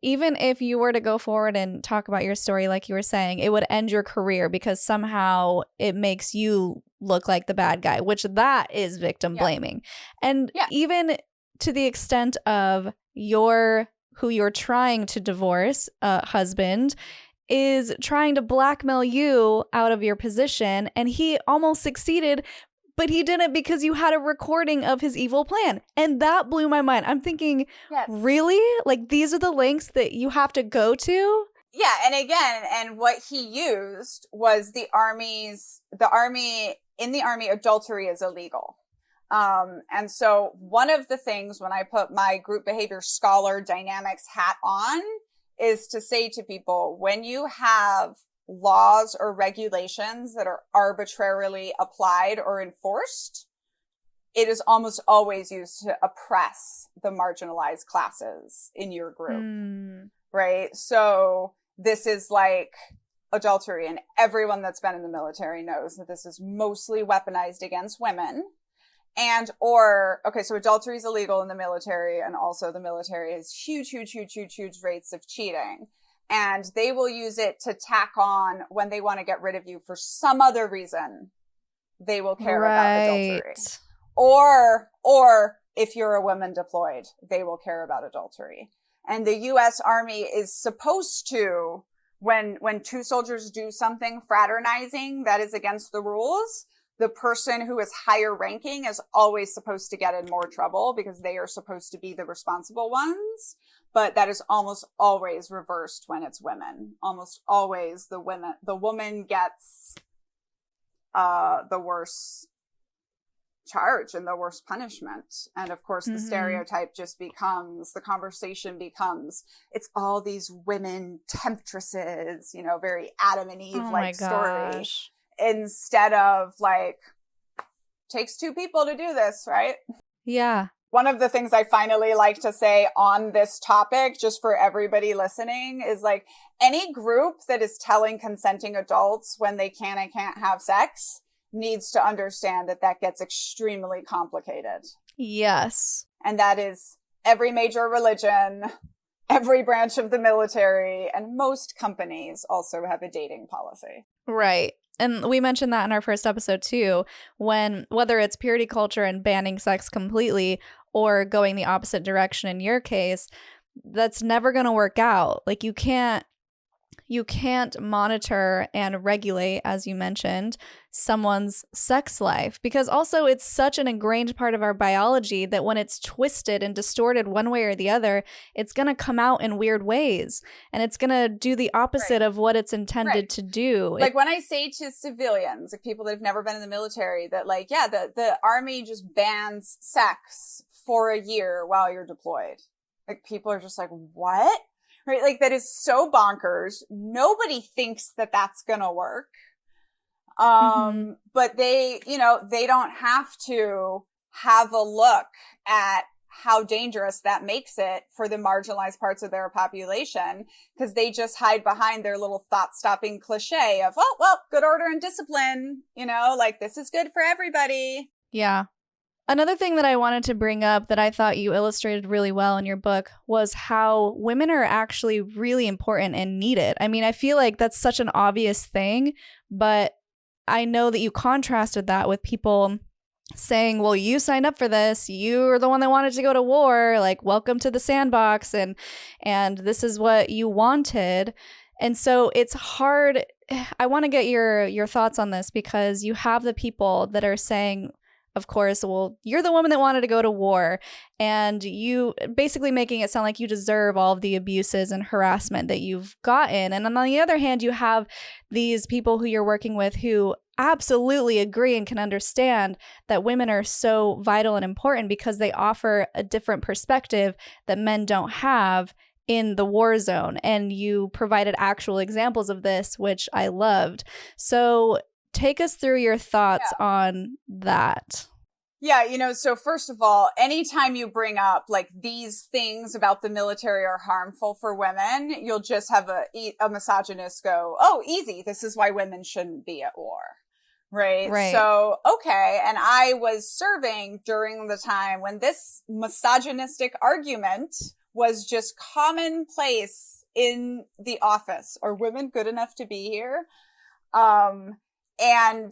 even if you were to go forward and talk about your story, like you were saying, it would end your career because somehow it makes you look like the bad guy, which that is victim blaming. And even to the extent of who you're trying to divorce, husband, is trying to blackmail you out of your position, and he almost succeeded, but he didn't because you had a recording of his evil plan. And that blew my mind. I'm thinking, really? Like, these are the lengths that you have to go to? Yeah. And again, and what he used was in the army, adultery is illegal. And so one of the things when I put my group behavior scholar dynamics hat on is to say to people, when you have laws or regulations that are arbitrarily applied or enforced, it is almost always used to oppress the marginalized classes in your group, right? So this is like adultery, and everyone that's been in the military knows that this is mostly weaponized against women. So adultery is illegal in the military, and also the military has huge rates of cheating. And they will use it to tack on when they want to get rid of you for some other reason. They will care about adultery. Or if you're a woman deployed, they will care about adultery. And the U.S. Army is supposed to, when two soldiers do something fraternizing that is against the rules, the person who is higher ranking is always supposed to get in more trouble because they are supposed to be the responsible ones. But that is almost always reversed when it's women. Almost always the woman gets the worst charge and the worst punishment. And of course, the stereotype just becomes, the conversation becomes, it's all these women temptresses, you know, very Adam and Eve like story. Instead of like, takes two people to do this, right? Yeah. One of the things I finally like to say on this topic, just for everybody listening, is like, any group that is telling consenting adults when they can and can't have sex needs to understand that that gets extremely complicated. Yes. And that is every major religion, every branch of the military, and most companies also have a dating policy. Right. And we mentioned that in our first episode too, when whether it's purity culture and banning sex completely or going the opposite direction in your case, that's never going to work out. Like you can't monitor and regulate, as you mentioned, someone's sex life, because also it's such an ingrained part of our biology that when it's twisted and distorted one way or the other, it's going to come out in weird ways and it's going to do the opposite of what it's intended to do. Like when I say to civilians, like people that have never been in the military, that like, yeah, the army just bans sex for a year while you're deployed. Like people are just like, what? Right? Like that is so bonkers. Nobody thinks that that's going to work. But they, you know, they don't have to have a look at how dangerous that makes it for the marginalized parts of their population, because they just hide behind their little thought-stopping cliche of, oh, well, good order and discipline, you know, like this is good for everybody. Yeah. Another thing that I wanted to bring up that I thought you illustrated really well in your book was how women are actually really important and needed. I mean, I feel like that's such an obvious thing, but I know that you contrasted that with people saying, well, you signed up for this. You're the one that wanted to go to war. Like, welcome to the sandbox. And this is what you wanted. And so it's hard. I want to get your thoughts on this, because you have the people that are saying, of course, well, you're the woman that wanted to go to war, and you basically making it sound like you deserve all of the abuses and harassment that you've gotten. And on the other hand, you have these people who you're working with who absolutely agree and can understand that women are so vital and important because they offer a different perspective that men don't have in the war zone. And you provided actual examples of this, which I loved. So take us through your thoughts on that. Yeah, you know, so first of all, anytime you bring up like these things about the military are harmful for women, you'll just have a misogynist go, oh, easy. This is why women shouldn't be at war. Right. So, okay. And I was serving during the time when this misogynistic argument was just commonplace in the office. Are women good enough to be here? And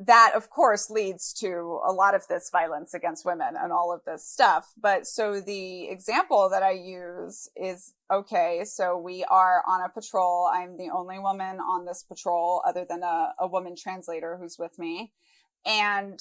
that, of course, leads to a lot of this violence against women and all of this stuff. But so the example that I use is, okay, so we are on a patrol. I'm the only woman on this patrol other than a woman translator who's with me. And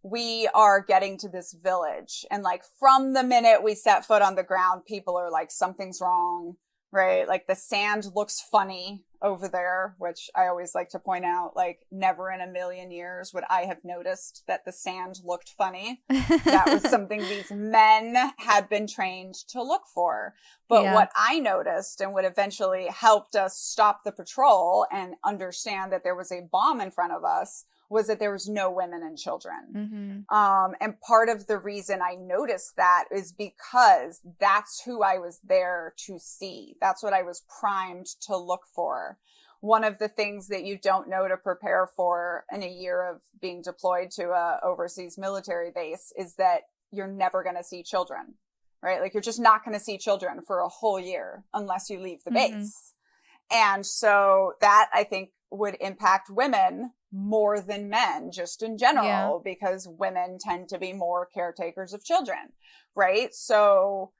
we are getting to this village. And like from the minute we set foot on the ground, people are like, something's wrong. right? Like the sand looks funny over there, which I always like to point out, like never in a million years would I have noticed that the sand looked funny. That was something these men had been trained to look for. But what I noticed and what eventually helped us stop the patrol and understand that there was a bomb in front of us was that there was no women and children. And part of the reason I noticed that is because that's who I was there to see. That's what I was primed to look for. One of the things that you don't know to prepare for in a year of being deployed to a overseas military base is that you're never going to see children, right? Like you're just not going to see children for a whole year unless you leave the base. And so that I think would impact women more than men just in general, because women tend to be more caretakers of children, right? So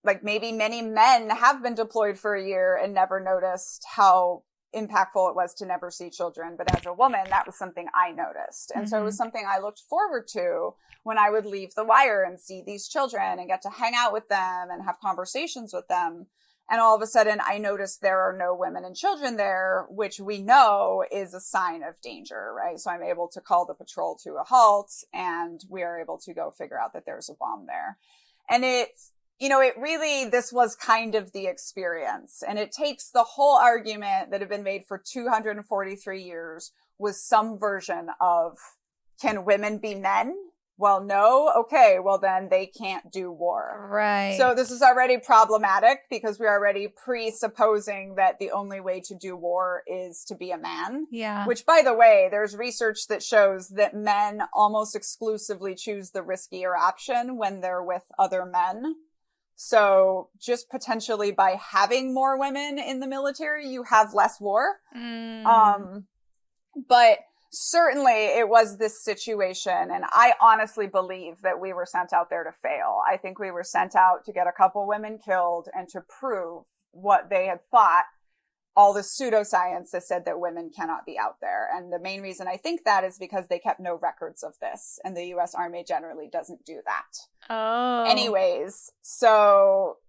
like maybe many men have been deployed for a year and never noticed how impactful it was to never see children. But as a woman, that was something I noticed. And so it was something I looked forward to when I would leave the wire and see these children and get to hang out with them and have conversations with them. And all of a sudden, I noticed there are no women and children there, which we know is a sign of danger, right? So I'm able to call the patrol to a halt, and we are able to go figure out that there's a bomb there. And it's, you know, it really, this was kind of the experience. And it takes the whole argument that had been made for 243 years was some version of, can women be men? Well, no. Okay. Well, then they can't do war. Right. So this is already problematic because we're already presupposing that the only way to do war is to be a man. Yeah. Which, by the way, there's research that shows that men almost exclusively choose the riskier option when they're with other men. So just potentially by having more women in the military, you have less war. But certainly it was this situation. And I honestly believe that we were sent out there to fail. I think we were sent out to get a couple women killed and to prove what they had thought, all the pseudoscience that said that women cannot be out there. And the main reason I think that is because they kept no records of this. And the US Army generally doesn't do that. Oh. Anyways, so,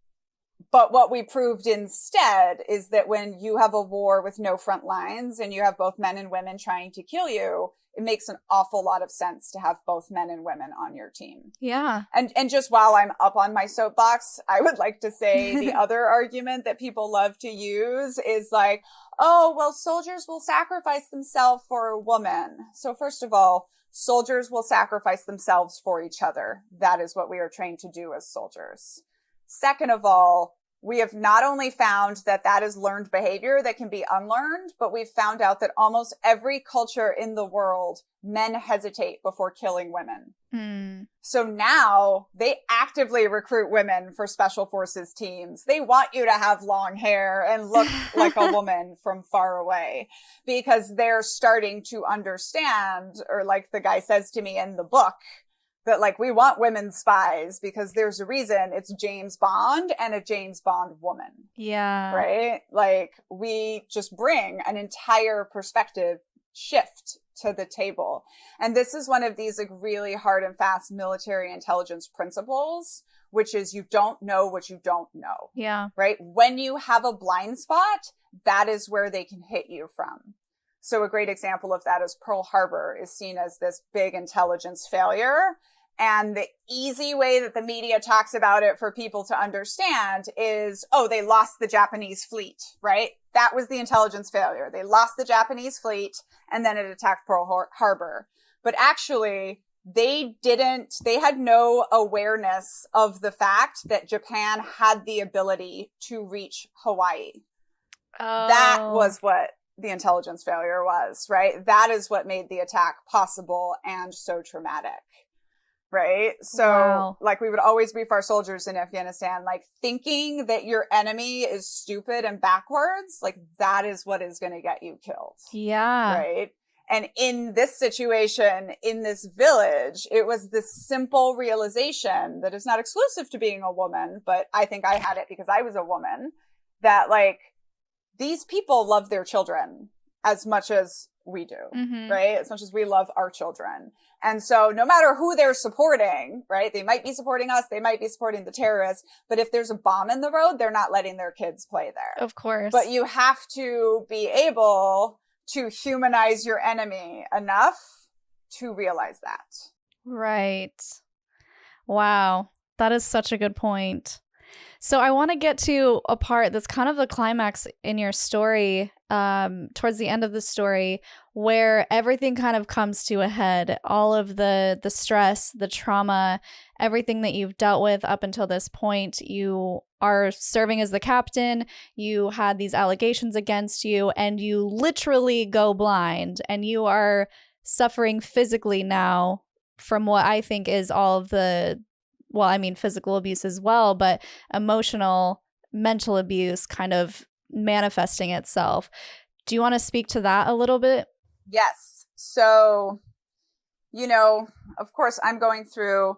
but what we proved instead is that when you have a war with no front lines and you have both men and women trying to kill you, it makes an awful lot of sense to have both men and women on your team. Yeah. And just while I'm up on my soapbox, I would like to say the other argument that people love to use is like, oh, well, soldiers will sacrifice themselves for a woman. So first of all, soldiers will sacrifice themselves for each other. That is what we are trained to do as soldiers. Second of all, we have not only found that that is learned behavior that can be unlearned, but we've found out that almost every culture in the world, men hesitate before killing women. So now they actively recruit women for special forces teams. They want you to have long hair and look like a woman from far away because they're starting to understand, or like the guy says to me in the book, that like, we want women spies because there's a reason it's James Bond and a James Bond woman. Yeah. Right? Like we just bring an entire perspective shift to the table. And this is one of these like really hard and fast military intelligence principles, which is you don't know what you don't know. Yeah. Right? When you have a blind spot, that is where they can hit you from. So a great example of that is Pearl Harbor is seen as this big intelligence failure. And the easy way that the media talks about it for people to understand is, oh, they lost the Japanese fleet, right? That was the intelligence failure. They lost the Japanese fleet and then it attacked Pearl Harbor. But actually, they had no awareness of the fact that Japan had the ability to reach Hawaii. Oh. That was what the intelligence failure was, right? That is what made the attack possible and so traumatic. Right? So like we would always brief our soldiers in Afghanistan, like thinking that your enemy is stupid and backwards, like that is what is going to get you killed. Yeah. Right? And in this situation, in this village, it was this simple realization that is not exclusive to being a woman, but I think I had it because I was a woman, that like these people love their children as much as we do, right? As much as we love our children. And so no matter who they're supporting, right? They might be supporting us. They might be supporting the terrorists. But if there's a bomb in the road, they're not letting their kids play there. Of course. But you have to be able to humanize your enemy enough to realize that. Right. Wow. That is such a good point. So I want to get to a part that's kind of the climax in your story, towards the end of the story, where everything kind of comes to a head. All of the stress, the trauma, everything that you've dealt with up until this point. You are serving as the captain. You had these allegations against you, and you literally go blind, and you are suffering physically now from what I think is all of the, well, I mean, physical abuse as well, but emotional, mental abuse kind of manifesting itself. Do you want to speak to that a little bit? Yes. So, of course, I'm going through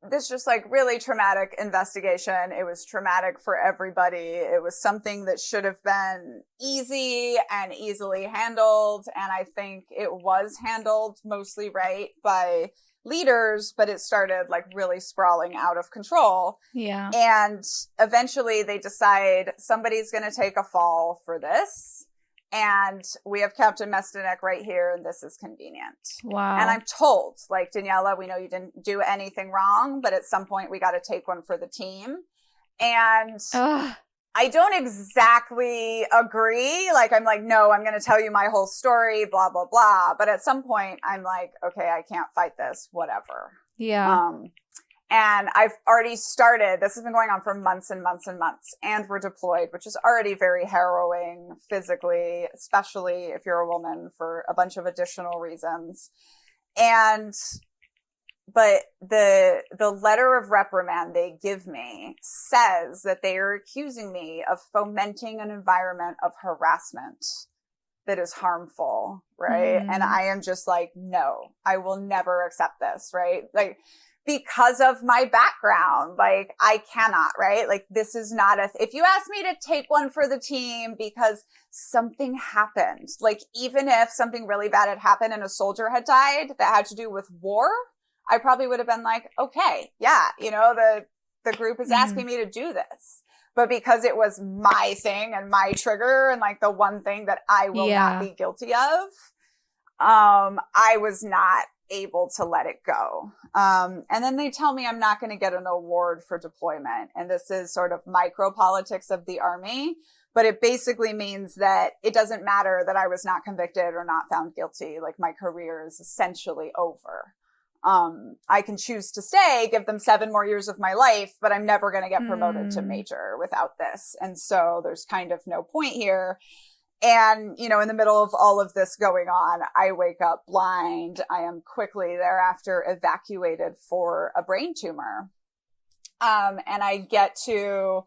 this just like really traumatic investigation. It was traumatic for everybody. It was something that should have been easy and easily handled. And I think it was handled mostly right by leaders, but it started like really sprawling out of control. Yeah. And eventually they decide somebody's going to take a fall for this. And we have Captain Mestyanek right here, and this is convenient. Wow. And I'm told, like, Daniella, we know you didn't do anything wrong, but at some point we got to take one for the team. And I don't exactly agree. Like, I'm like, no, I'm going to tell you my whole story, blah, blah, blah. But at some point I'm like, okay, I can't fight this, whatever. Yeah. And I've already started, this has been going on for months and months and months, and we're deployed, which is already very harrowing physically, especially if you're a woman, for a bunch of additional reasons. But the letter of reprimand they give me says that they are accusing me of fomenting an environment of harassment that is harmful, right? And I am just like, no, I will never accept this, right? Like, because of my background, like, I cannot, right? Like, this is not if you ask me to take one for the team because something happened, like, even if something really bad had happened and a soldier had died that had to do with war, I probably would have been like, okay, yeah, the group is asking me to do this. But because it was my thing and my trigger and like the one thing that I will not be guilty of, I was not able to let it go. And then they tell me I'm not going to get an award for deployment. And this is sort of micro politics of the Army, but it basically means that it doesn't matter that I was not convicted or not found guilty. Like, my career is essentially over. I can choose to stay, give them 7 more years of my life, but I'm never going to get promoted to major without this. And so there's kind of no point here. And, in the middle of all of this going on, I wake up blind. I am quickly thereafter evacuated for a brain tumor. And I get to,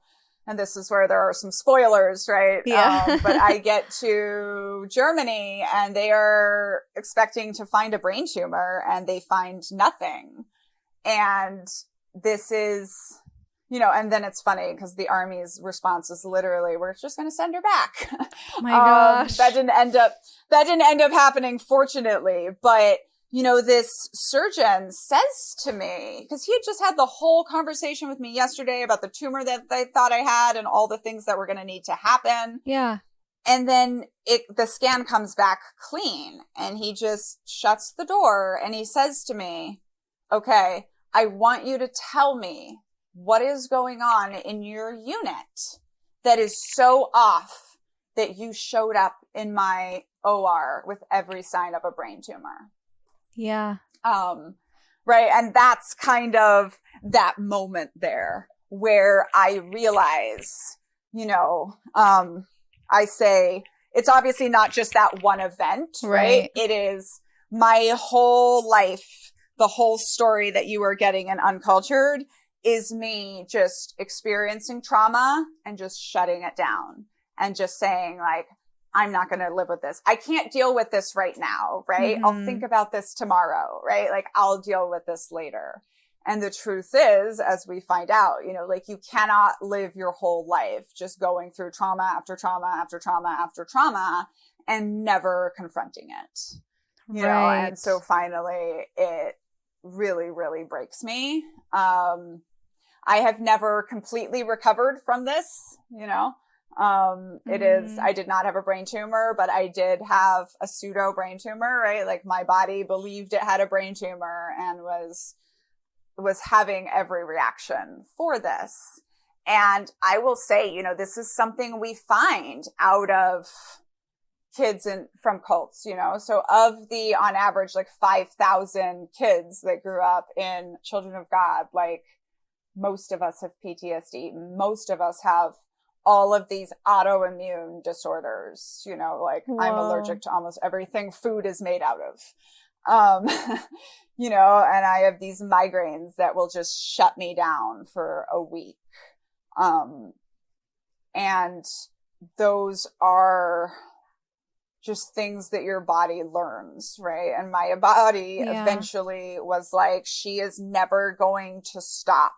and this is where there are some spoilers, right? Yeah. But I get to Germany and they are expecting to find a brain tumor and they find nothing. And this is, and then it's funny because the Army's response is literally, we're just going to send her back. Oh my gosh. That didn't end up happening, fortunately. But, this surgeon says to me, because he had just had the whole conversation with me yesterday about the tumor that they thought I had and all the things that were going to need to happen. Yeah. And then the scan comes back clean and he just shuts the door and he says to me, okay, I want you to tell me what is going on in your unit that is so off that you showed up in my OR with every sign of a brain tumor. Yeah. Right. And that's kind of that moment there where I realize, I say, it's obviously not just that one event, right? It is my whole life, the whole story that you are getting in Uncultured is me just experiencing trauma and just shutting it down and just saying, like, I'm not going to live with this. I can't deal with this right now, right? I'll think about this tomorrow, right? Like, I'll deal with this later. And the truth is, as we find out, like, you cannot live your whole life just going through trauma after trauma after trauma after trauma and never confronting it, you know? Right. And so finally it really, really breaks me. I have never completely recovered from this, you know? I did not have a brain tumor, but I did have a pseudo brain tumor, right? Like my body believed it had a brain tumor and was having every reaction for this. And I will say, you know, this is something we find out of kids from cults, you know? So of the, on average, like 5,000 kids that grew up in Children of God, like most of us have PTSD. Most of us have all of these autoimmune disorders, you know, like Whoa. I'm allergic to almost everything food is made out of. You know, and I have these migraines that will just shut me down for a week. And those are just things that your body learns, right? And my body eventually was like, she is never going to stop.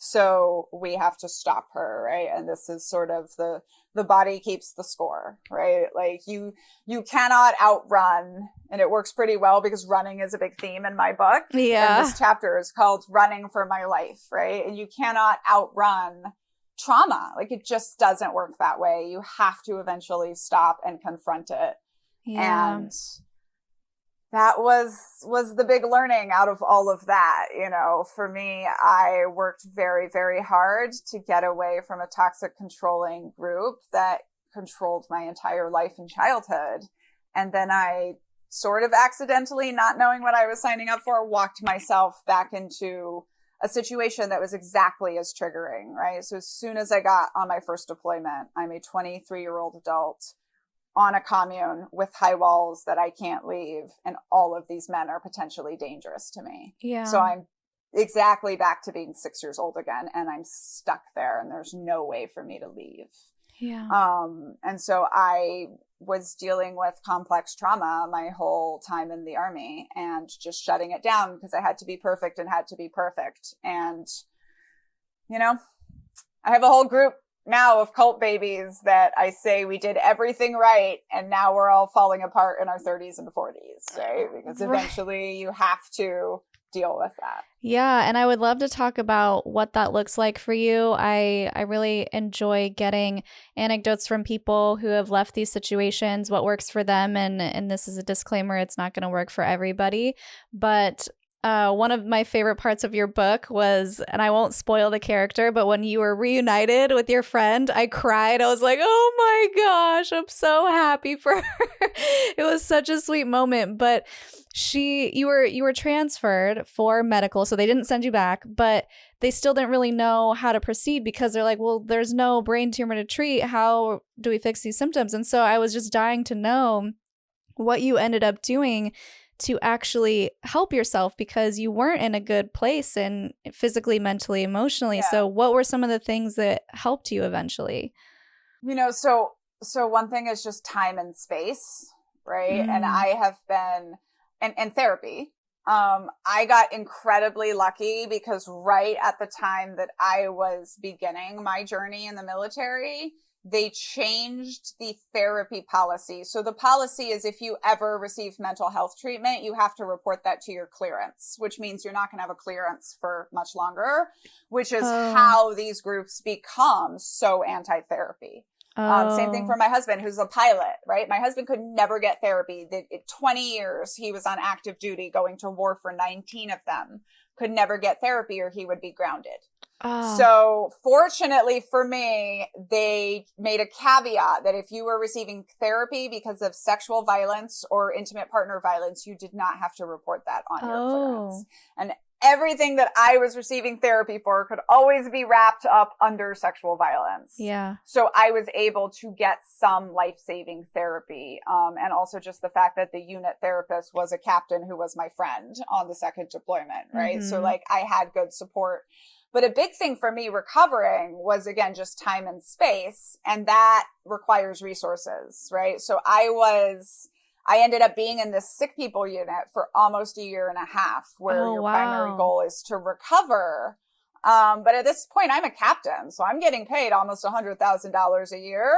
So we have to stop her, right? And this is sort of the body keeps the score, right? Like you cannot outrun, and it works pretty well because running is a big theme in my book. Yeah. And this chapter is called Running for My Life, right? And you cannot outrun trauma. Like it just doesn't work that way. You have to eventually stop and confront it. Yeah. And that was the big learning out of all of that. You know, for me, I worked very, very hard to get away from a toxic controlling group that controlled my entire life and childhood. And then I sort of accidentally, not knowing what I was signing up for, walked myself back into a situation that was exactly as triggering, right? So as soon as I got on my first deployment, I'm a 23-year-old adult on a commune with high walls that I can't leave. And all of these men are potentially dangerous to me. Yeah. So I'm exactly back to being 6 years old again. And I'm stuck there and there's no way for me to leave. Yeah. And so I was dealing with complex trauma my whole time in the Army and just shutting it down because I had to be perfect and had to be perfect. And, you know, I have a whole group now of cult babies that I say we did everything right. And now we're all falling apart in our 30s and 40s, right? Because eventually you have to deal with that. Yeah, and I would love to talk about what that looks like for you. I really enjoy getting anecdotes from people who have left these situations, what works for them, and this is a disclaimer, it's not going to work for everybody. But one of my favorite parts of your book was, and I won't spoil the character, but when you were reunited with your friend, I cried. I was like, oh my gosh, I'm so happy for her. It was such a sweet moment. But you were transferred for medical, so they didn't send you back, but they still didn't really know how to proceed because they're like, well, there's no brain tumor to treat. How do we fix these symptoms? And so I was just dying to know what you ended up doing to actually help yourself because you weren't in a good place and physically, mentally, emotionally. Yeah. So what were some of the things that helped you eventually? You know, so one thing is just time and space, right? And I have been, and therapy. I got incredibly lucky because right at the time that I was beginning my journey in the military, they changed the therapy policy. So the policy is if you ever receive mental health treatment, you have to report that to your clearance, which means you're not going to have a clearance for much longer, which is how these groups become so anti-therapy. Same thing for my husband, who's a pilot, right? My husband could never get therapy. 20 years he was on active duty going to war for 19 of them, could never get therapy or he would be grounded. So fortunately for me, they made a caveat that if you were receiving therapy because of sexual violence or intimate partner violence, you did not have to report that on your clearance. And everything that I was receiving therapy for could always be wrapped up under sexual violence. Yeah. So I was able to get some life-saving therapy. And also just the fact that the unit therapist was a captain who was my friend on the second deployment, right? So like I had good support. But a big thing for me recovering was, again, just time and space. And that requires resources, right? So I ended up being in this sick people unit for almost a year and a half where your primary goal is to recover. But at this point, I'm a captain. So I'm getting paid almost $100,000 a year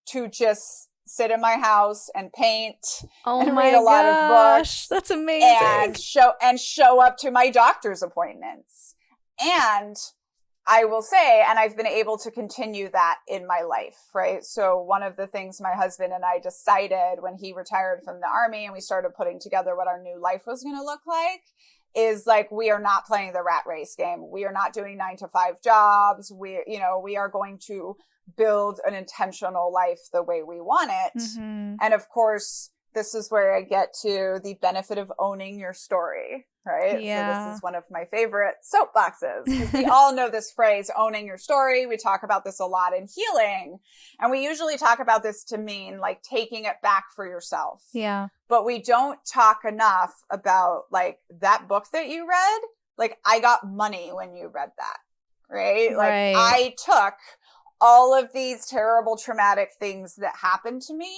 to just sit in my house and paint and my read a lot of books. That's amazing. And show up to my doctor's appointments. And I will say, and I've been able to continue that in my life, right? So one of the things my husband and I decided when he retired from the Army and we started putting together what our new life was going to look like is like, we are not playing the rat race game. We are not doing 9-to-5 jobs. We are going to build an intentional life the way we want it. Mm-hmm. And of course, this is where I get to the benefit of owning your story, right? Yeah. So this is one of my favorite soapboxes, because we all know this phrase, owning your story. We talk about this a lot in healing. And we usually talk about this to mean like taking it back for yourself. Yeah. But we don't talk enough about like that book that you read. Like, I got money when you read that, right? Like, I took all of these terrible traumatic things that happened to me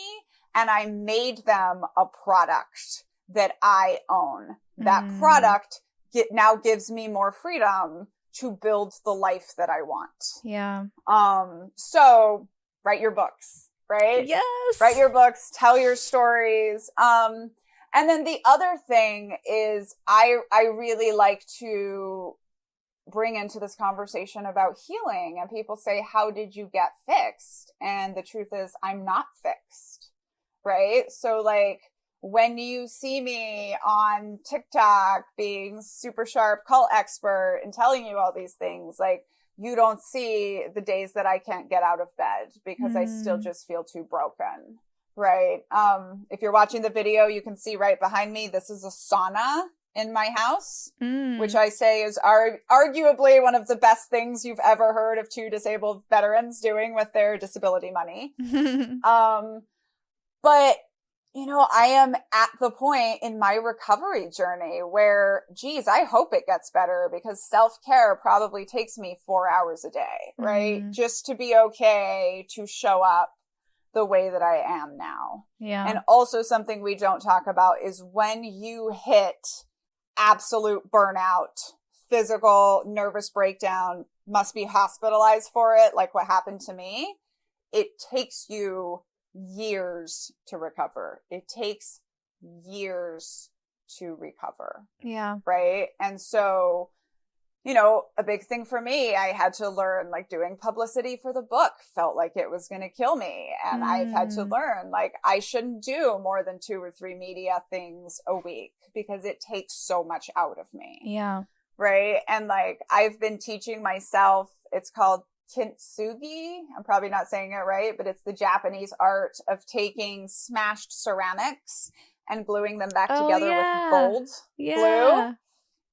and I made them a product that I own. That product now gives me more freedom to build the life that I want. Yeah. So write your books, right? Yes. Write your books, tell your stories. And then the other thing is I really like to bring into this conversation about healing, and people say, how did you get fixed? And the truth is, I'm not fixed, right? So like, when you see me on TikTok being super sharp cult expert and telling you all these things, like, you don't see the days that I can't get out of bed because I still just feel too broken, right? If you're watching the video, you can see right behind me, this is a sauna in my house, which I say is arguably one of the best things you've ever heard of two disabled veterans doing with their disability money. But, you know, I am at the point in my recovery journey where, geez, I hope it gets better, because self-care probably takes me 4 hours a day, right? Just to be okay to show up the way that I am now. Yeah. And also something we don't talk about is when you hit absolute burnout, physical, nervous breakdown, must be hospitalized for it, like what happened to me, it takes you years to recover. It takes years to recover. Yeah. Right. And so, you know, a big thing for me, I had to learn, like, doing publicity for the book felt like it was going to kill me. And I've had to learn, like, I shouldn't do more than 2 or 3 media things a week because it takes so much out of me. Yeah. Right. And like, I've been teaching myself, it's called kintsugi. I'm probably not saying it right, but it's the Japanese art of taking smashed ceramics and gluing them back together with gold glue.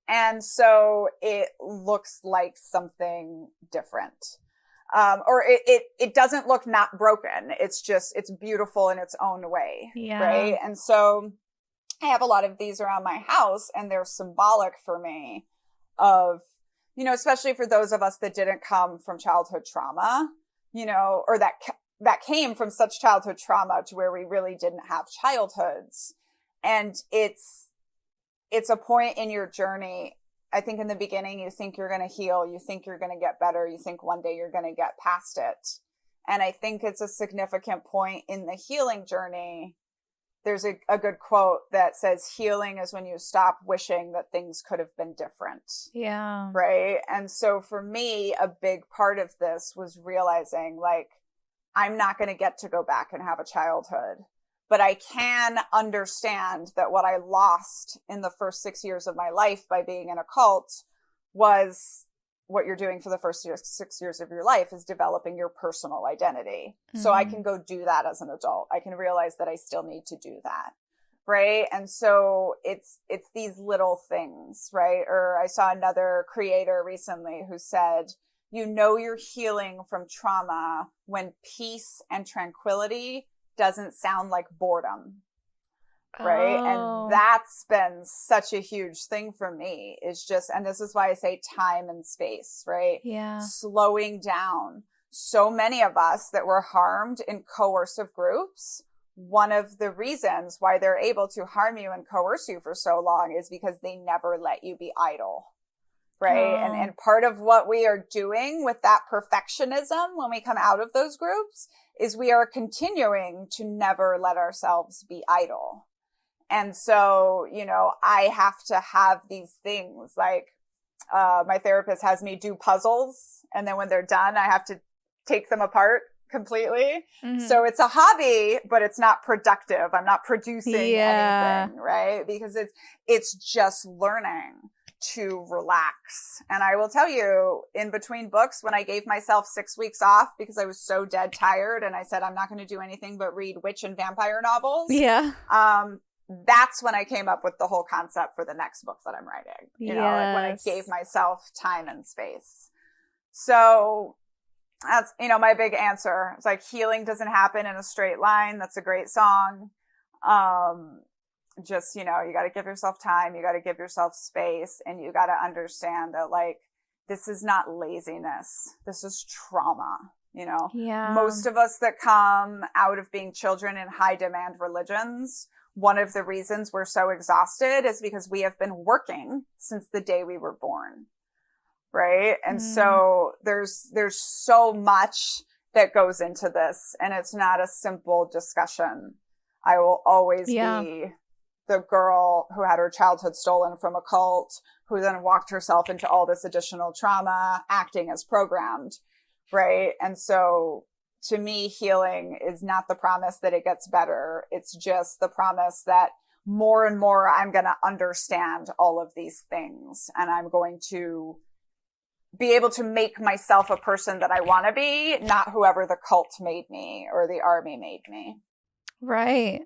And so it looks like something different. Or it doesn't look not broken. It's just, it's beautiful in its own way. Yeah. Right. And so I have a lot of these around my house, and they're symbolic for me of, you know, especially for those of us that didn't come from childhood trauma, you know, or that came from such childhood trauma to where we really didn't have childhoods. And it's a point in your journey. I think in the beginning, you think you're going to heal. You think you're going to get better. You think one day you're going to get past it. And I think it's a significant point in the healing journey. There's a good quote that says, healing is when you stop wishing that things could have been different. Yeah. Right. And so for me, a big part of this was realizing, like, I'm not going to get to go back and have a childhood, but I can understand that what I lost in the first 6 years of my life by being in a cult was what you're doing for the first 6 years of your life is developing your personal identity. So I can go do that as an adult. I can realize that I still need to do that. Right. And so it's these little things, right? Or I saw another creator recently who said, you know, you're healing from trauma when peace and tranquility doesn't sound like boredom. Right. Oh. And that's been such a huge thing for me, is just, and this is why I say time and space, right? Yeah. Slowing down. So many of us that were harmed in coercive groups, one of the reasons why they're able to harm you and coerce you for so long is because they never let you be idle. right? Oh. And part of what we are doing with that perfectionism when we come out of those groups is we are continuing to never let ourselves be idle. And so, I have to have these things like, my therapist has me do puzzles. And then when they're done, I have to take them apart completely. Mm-hmm. So it's a hobby, but it's not productive. I'm not producing anything, right? Because it's just learning to relax. And I will tell you, in between books, when I gave myself 6 weeks off because I was so dead tired and I said, I'm not going to do anything but read witch and vampire novels. Yeah. That's when I came up with the whole concept for the next book that I'm writing, like when I gave myself time and space. So that's, my big answer. It's like healing doesn't happen in a straight line. That's a great song. Just, you got to give yourself time. You got to give yourself space, and you got to understand that like, this is not laziness. This is trauma. Most of us that come out of being children in high demand religions, one of the reasons we're so exhausted is because we have been working since the day we were born. Right. And so there's so much that goes into this, and it's not a simple discussion. I will always be the girl who had her childhood stolen from a cult, who then walked herself into all this additional trauma, acting as programmed. Right. And so to me, healing is not the promise that it gets better. It's just the promise that more and more I'm going to understand all of these things, and I'm going to be able to make myself a person that I want to be, not whoever the cult made me or the army made me. Right.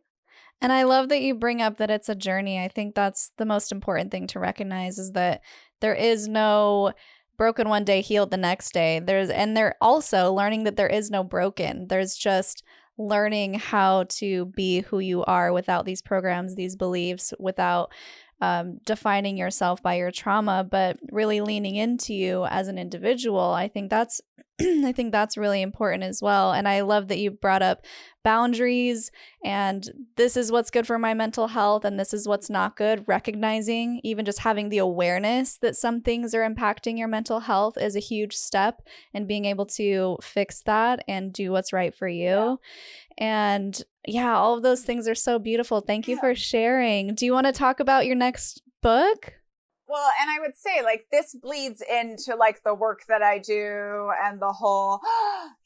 And I love that you bring up that it's a journey. I think that's the most important thing to recognize, is that there is no broken one day, healed the next day. They're also learning that there is no broken. There's just learning how to be who you are without these programs, these beliefs, without defining yourself by your trauma, but really leaning into you as an individual. I think that's really important as well. And I love that you brought up boundaries, and this is what's good for my mental health and this is what's not good. Recognizing, even just having the awareness that some things are impacting your mental health is a huge step in being able to fix that and do what's right for you. Yeah. And all of those things are so beautiful. Thank you for sharing. Do you want to talk about your next book? Well, and I would say like this bleeds into like the work that I do and the whole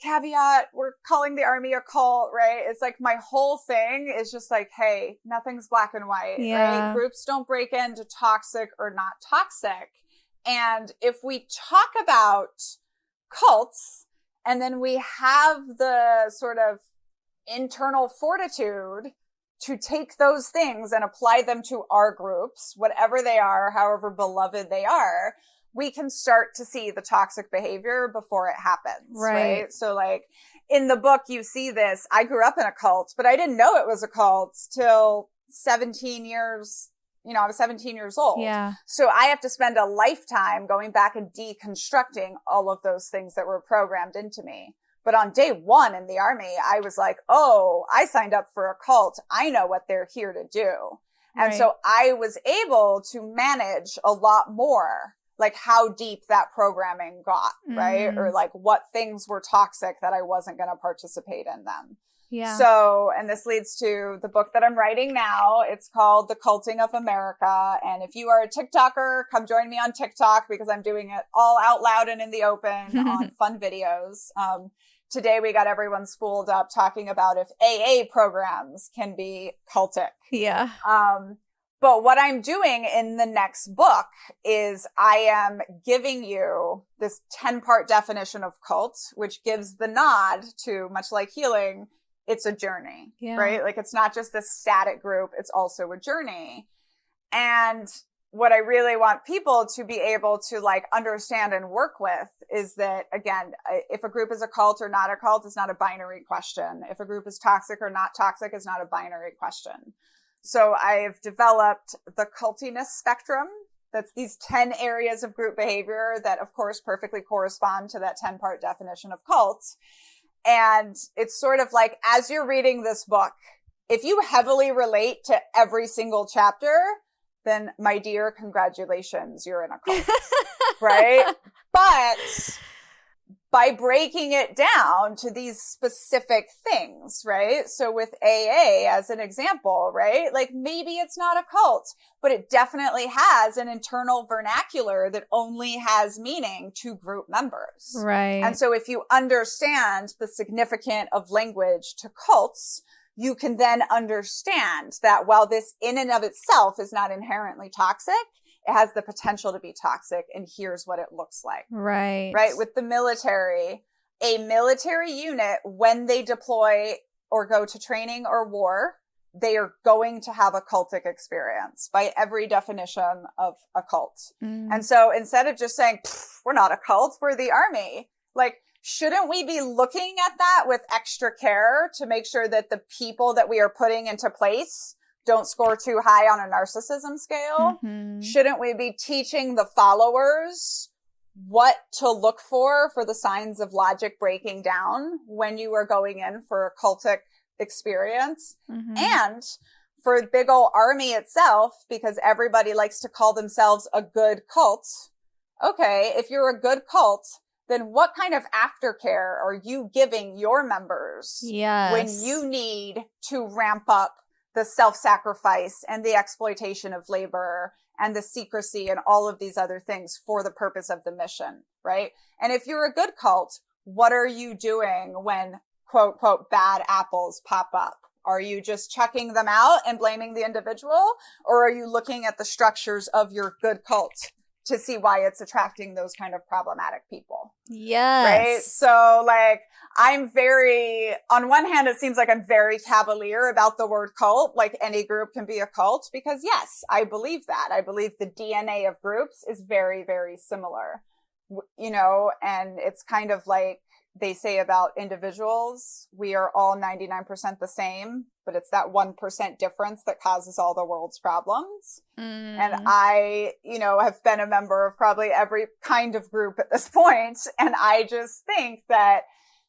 caveat, we're calling the army a cult, right? It's like my whole thing is just like, hey, nothing's black and white, right? Groups don't break into toxic or not toxic. And if we talk about cults and then we have the sort of internal fortitude to take those things and apply them to our groups, whatever they are, however beloved they are, we can start to see the toxic behavior before it happens. Right. So like in the book, you see this. I grew up in a cult, but I didn't know it was a cult till 17 years. I was 17 years old. Yeah. So I have to spend a lifetime going back and deconstructing all of those things that were programmed into me. But on day one in the army, I was like, oh, I signed up for a cult. I know what they're here to do. And so I was able to manage a lot more, like how deep that programming got, right? Or like what things were toxic that I wasn't going to participate in them. Yeah. So, and this leads to the book that I'm writing now. It's called The Culting of America. And if you are a TikToker, come join me on TikTok because I'm doing it all out loud and in the open on fun videos. Today we got everyone spooled up talking about if AA programs can be cultic. Yeah. But what I'm doing in the next book is I am giving you this 10-part definition of cult, which gives the nod to, much like healing, it's a journey, right? Like it's not just this static group. It's also a journey. And what I really want people to be able to like understand and work with is that, again, if a group is a cult or not a cult, it's not a binary question. If a group is toxic or not toxic, is not a binary question. So I've developed the cultiness spectrum. That's these 10 areas of group behavior that, of course, perfectly correspond to that 10-part definition of cults. And it's sort of like, as you're reading this book, if you heavily relate to every single chapter, then my dear, congratulations, you're in a cult, right? But by breaking it down to these specific things, right? So with AA as an example, right? Like maybe it's not a cult, but it definitely has an internal vernacular that only has meaning to group members. Right. And so if you understand the significance of language to cults, you can then understand that while this in and of itself is not inherently toxic, it has the potential to be toxic, and here's what it looks like. Right. Right. With the military, a military unit, when they deploy or go to training or war, they are going to have a cultic experience by every definition of a cult. And so instead of just saying, we're not a cult, we're the army, like, shouldn't we be looking at that with extra care to make sure that the people that we are putting into place don't score too high on a narcissism scale? Shouldn't we be teaching the followers what to look for the signs of logic breaking down when you are going in for a cultic experience? And for big ol' army itself, because everybody likes to call themselves a good cult. Okay, if you're a good cult, then what kind of aftercare are you giving your members when you need to ramp up the self-sacrifice and the exploitation of labor and the secrecy and all of these other things for the purpose of the mission, right? And if you're a good cult, what are you doing when quote, quote, bad apples pop up? Are you just checking them out and blaming the individual? Or are you looking at the structures of your good cult to see why it's attracting those kind of problematic people? Yes. Right? So like, on one hand, it seems like I'm very cavalier about the word cult, like any group can be a cult, because yes, I believe that. I believe the DNA of groups is very, very similar, you know, and it's kind of like they say about individuals, we are all 99% the same, but it's that 1% difference that causes all the world's problems. And I, you know, have been a member of probably every kind of group at this point. And I just think that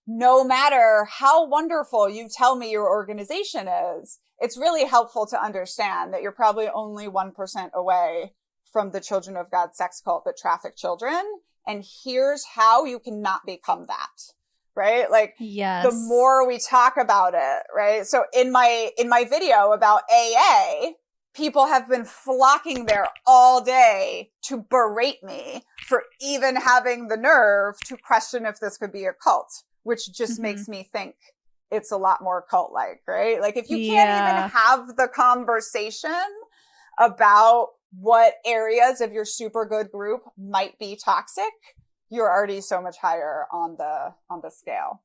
no matter how wonderful you tell me your organization is, it's really helpful to understand that you're probably only 1% away from the Children of God sex cult that traffic children. And here's how you cannot become that, right? Like, the more we talk about it, right? So in my video about AA, people have been flocking there all day to berate me for even having the nerve to question if this could be a cult, which just makes me think it's a lot more cult-like, right? Like, if you can't even have the conversation about what areas of your super good group might be toxic, you're already so much higher on the scale.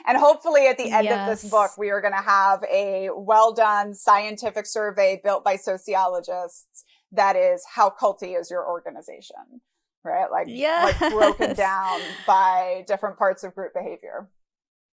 And hopefully at the end of this book, we are going to have a well done scientific survey built by sociologists that is, how culty is your organization, right? Like, like broken down by different parts of group behavior.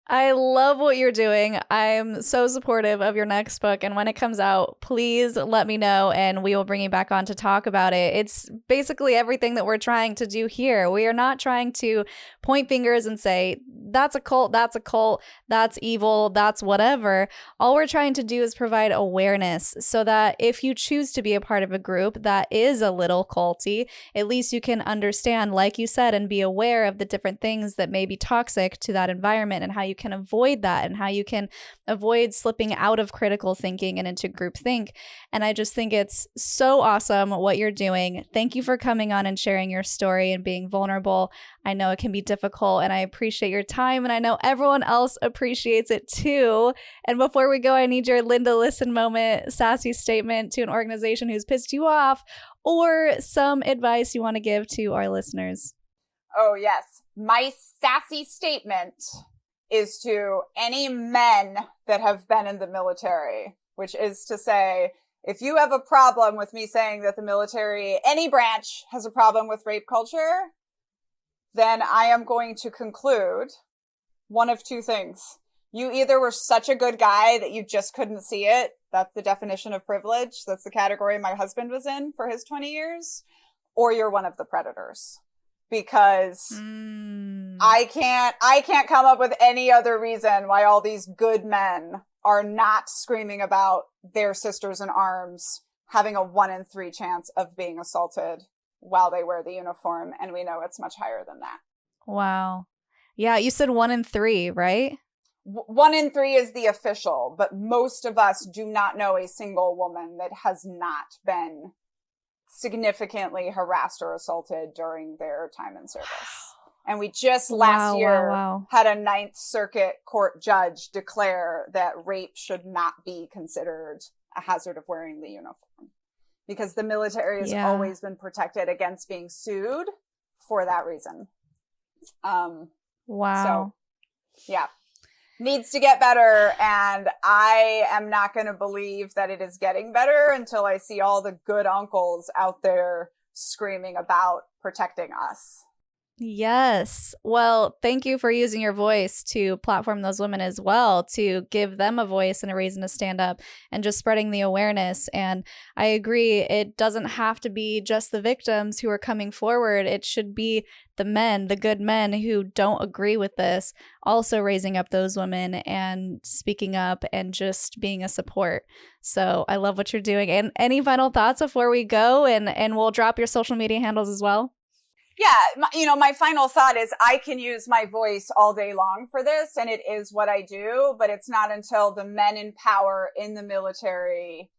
I love what you're doing. I'm so supportive of your next book. And when it comes out, please let me know and we will bring you back on to talk about it. It's basically everything that we're trying to do here. We are not trying to point fingers and say, that's a cult, that's evil, that's whatever. All we're trying to do is provide awareness so that if you choose to be a part of a group that is a little culty, at least you can understand, like you said, and be aware of the different things that may be toxic to that environment and how you can avoid that and how you can avoid slipping out of critical thinking and into groupthink. And I just think it's so awesome what you're doing. Thank you for coming on and sharing your story and being vulnerable. I know it can be difficult and I appreciate your time and I know everyone else appreciates it too. And before we go, I need your Linda Listen moment, sassy statement to an organization who's pissed you off, or some advice you want to give to our listeners. Oh, yes. My sassy statement is to any men that have been in the military, which is to say, if you have a problem with me saying that the military, any branch, has a problem with rape culture, then I am going to conclude one of two things. You either were such a good guy that you just couldn't see it. That's the definition of privilege. That's the category my husband was in for his 20 years. Or you're one of the predators. Because I can't come up with any other reason why all these good men are not screaming about their sisters in arms having a 1 in 3 chance of being assaulted while they wear the uniform. And we know it's much higher than that. Wow. Yeah, you said 1 in 3, right? 1 in 3 is the official, but most of us do not know a single woman that has not been significantly harassed or assaulted during their time in service. And we just last year had a Ninth Circuit Court judge declare that rape should not be considered a hazard of wearing the uniform, because the military has always been protected against being sued for that reason. So, yeah. Needs to get better, and I am not going to believe that it is getting better until I see all the good uncles out there screaming about protecting us. Yes. Well, thank you for using your voice to platform those women as well, to give them a voice and a reason to stand up, and just spreading the awareness. And I agree, it doesn't have to be just the victims who are coming forward. It should be the men, the good men who don't agree with this, also raising up those women and speaking up and just being a support. So I love what you're doing. And any final thoughts before we go? And we'll drop your social media handles as well. Yeah, my final thought is I can use my voice all day long for this, and it is what I do, but it's not until the men in power in the military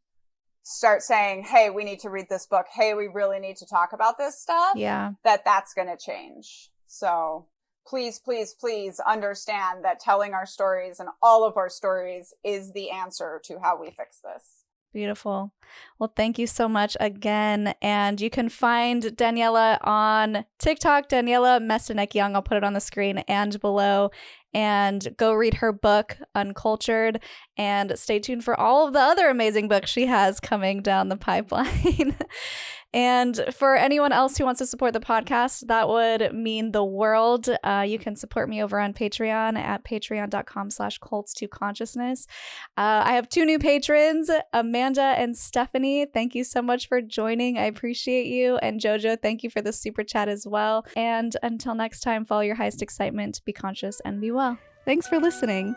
start saying, hey, we need to read this book. Hey, we really need to talk about this stuff. Yeah. That's going to change. So please, please, please understand that telling our stories and all of our stories is the answer to how we fix this. Beautiful. Well, thank you so much again. And you can find Daniella on TikTok, Daniella Mestyanek Young. I'll put it on the screen and below. And go read her book, Uncultured. And stay tuned for all of the other amazing books she has coming down the pipeline. And for anyone else who wants to support the podcast, that would mean the world. You can support me over on Patreon at patreon.com/cults2consciousness. I have 2 new patrons, Amanda and Stephanie. Thank you so much for joining. I appreciate you. And Jojo, thank you for the super chat as well. And until next time, follow your highest excitement, be conscious, and be well. Thanks for listening.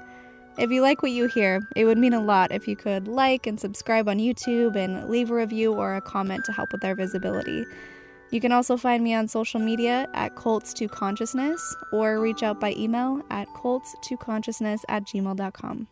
If you like what you hear, it would mean a lot if you could like and subscribe on YouTube and leave a review or a comment to help with our visibility. You can also find me on social media at cults2consciousness or reach out by email at cults2consciousness@gmail.com.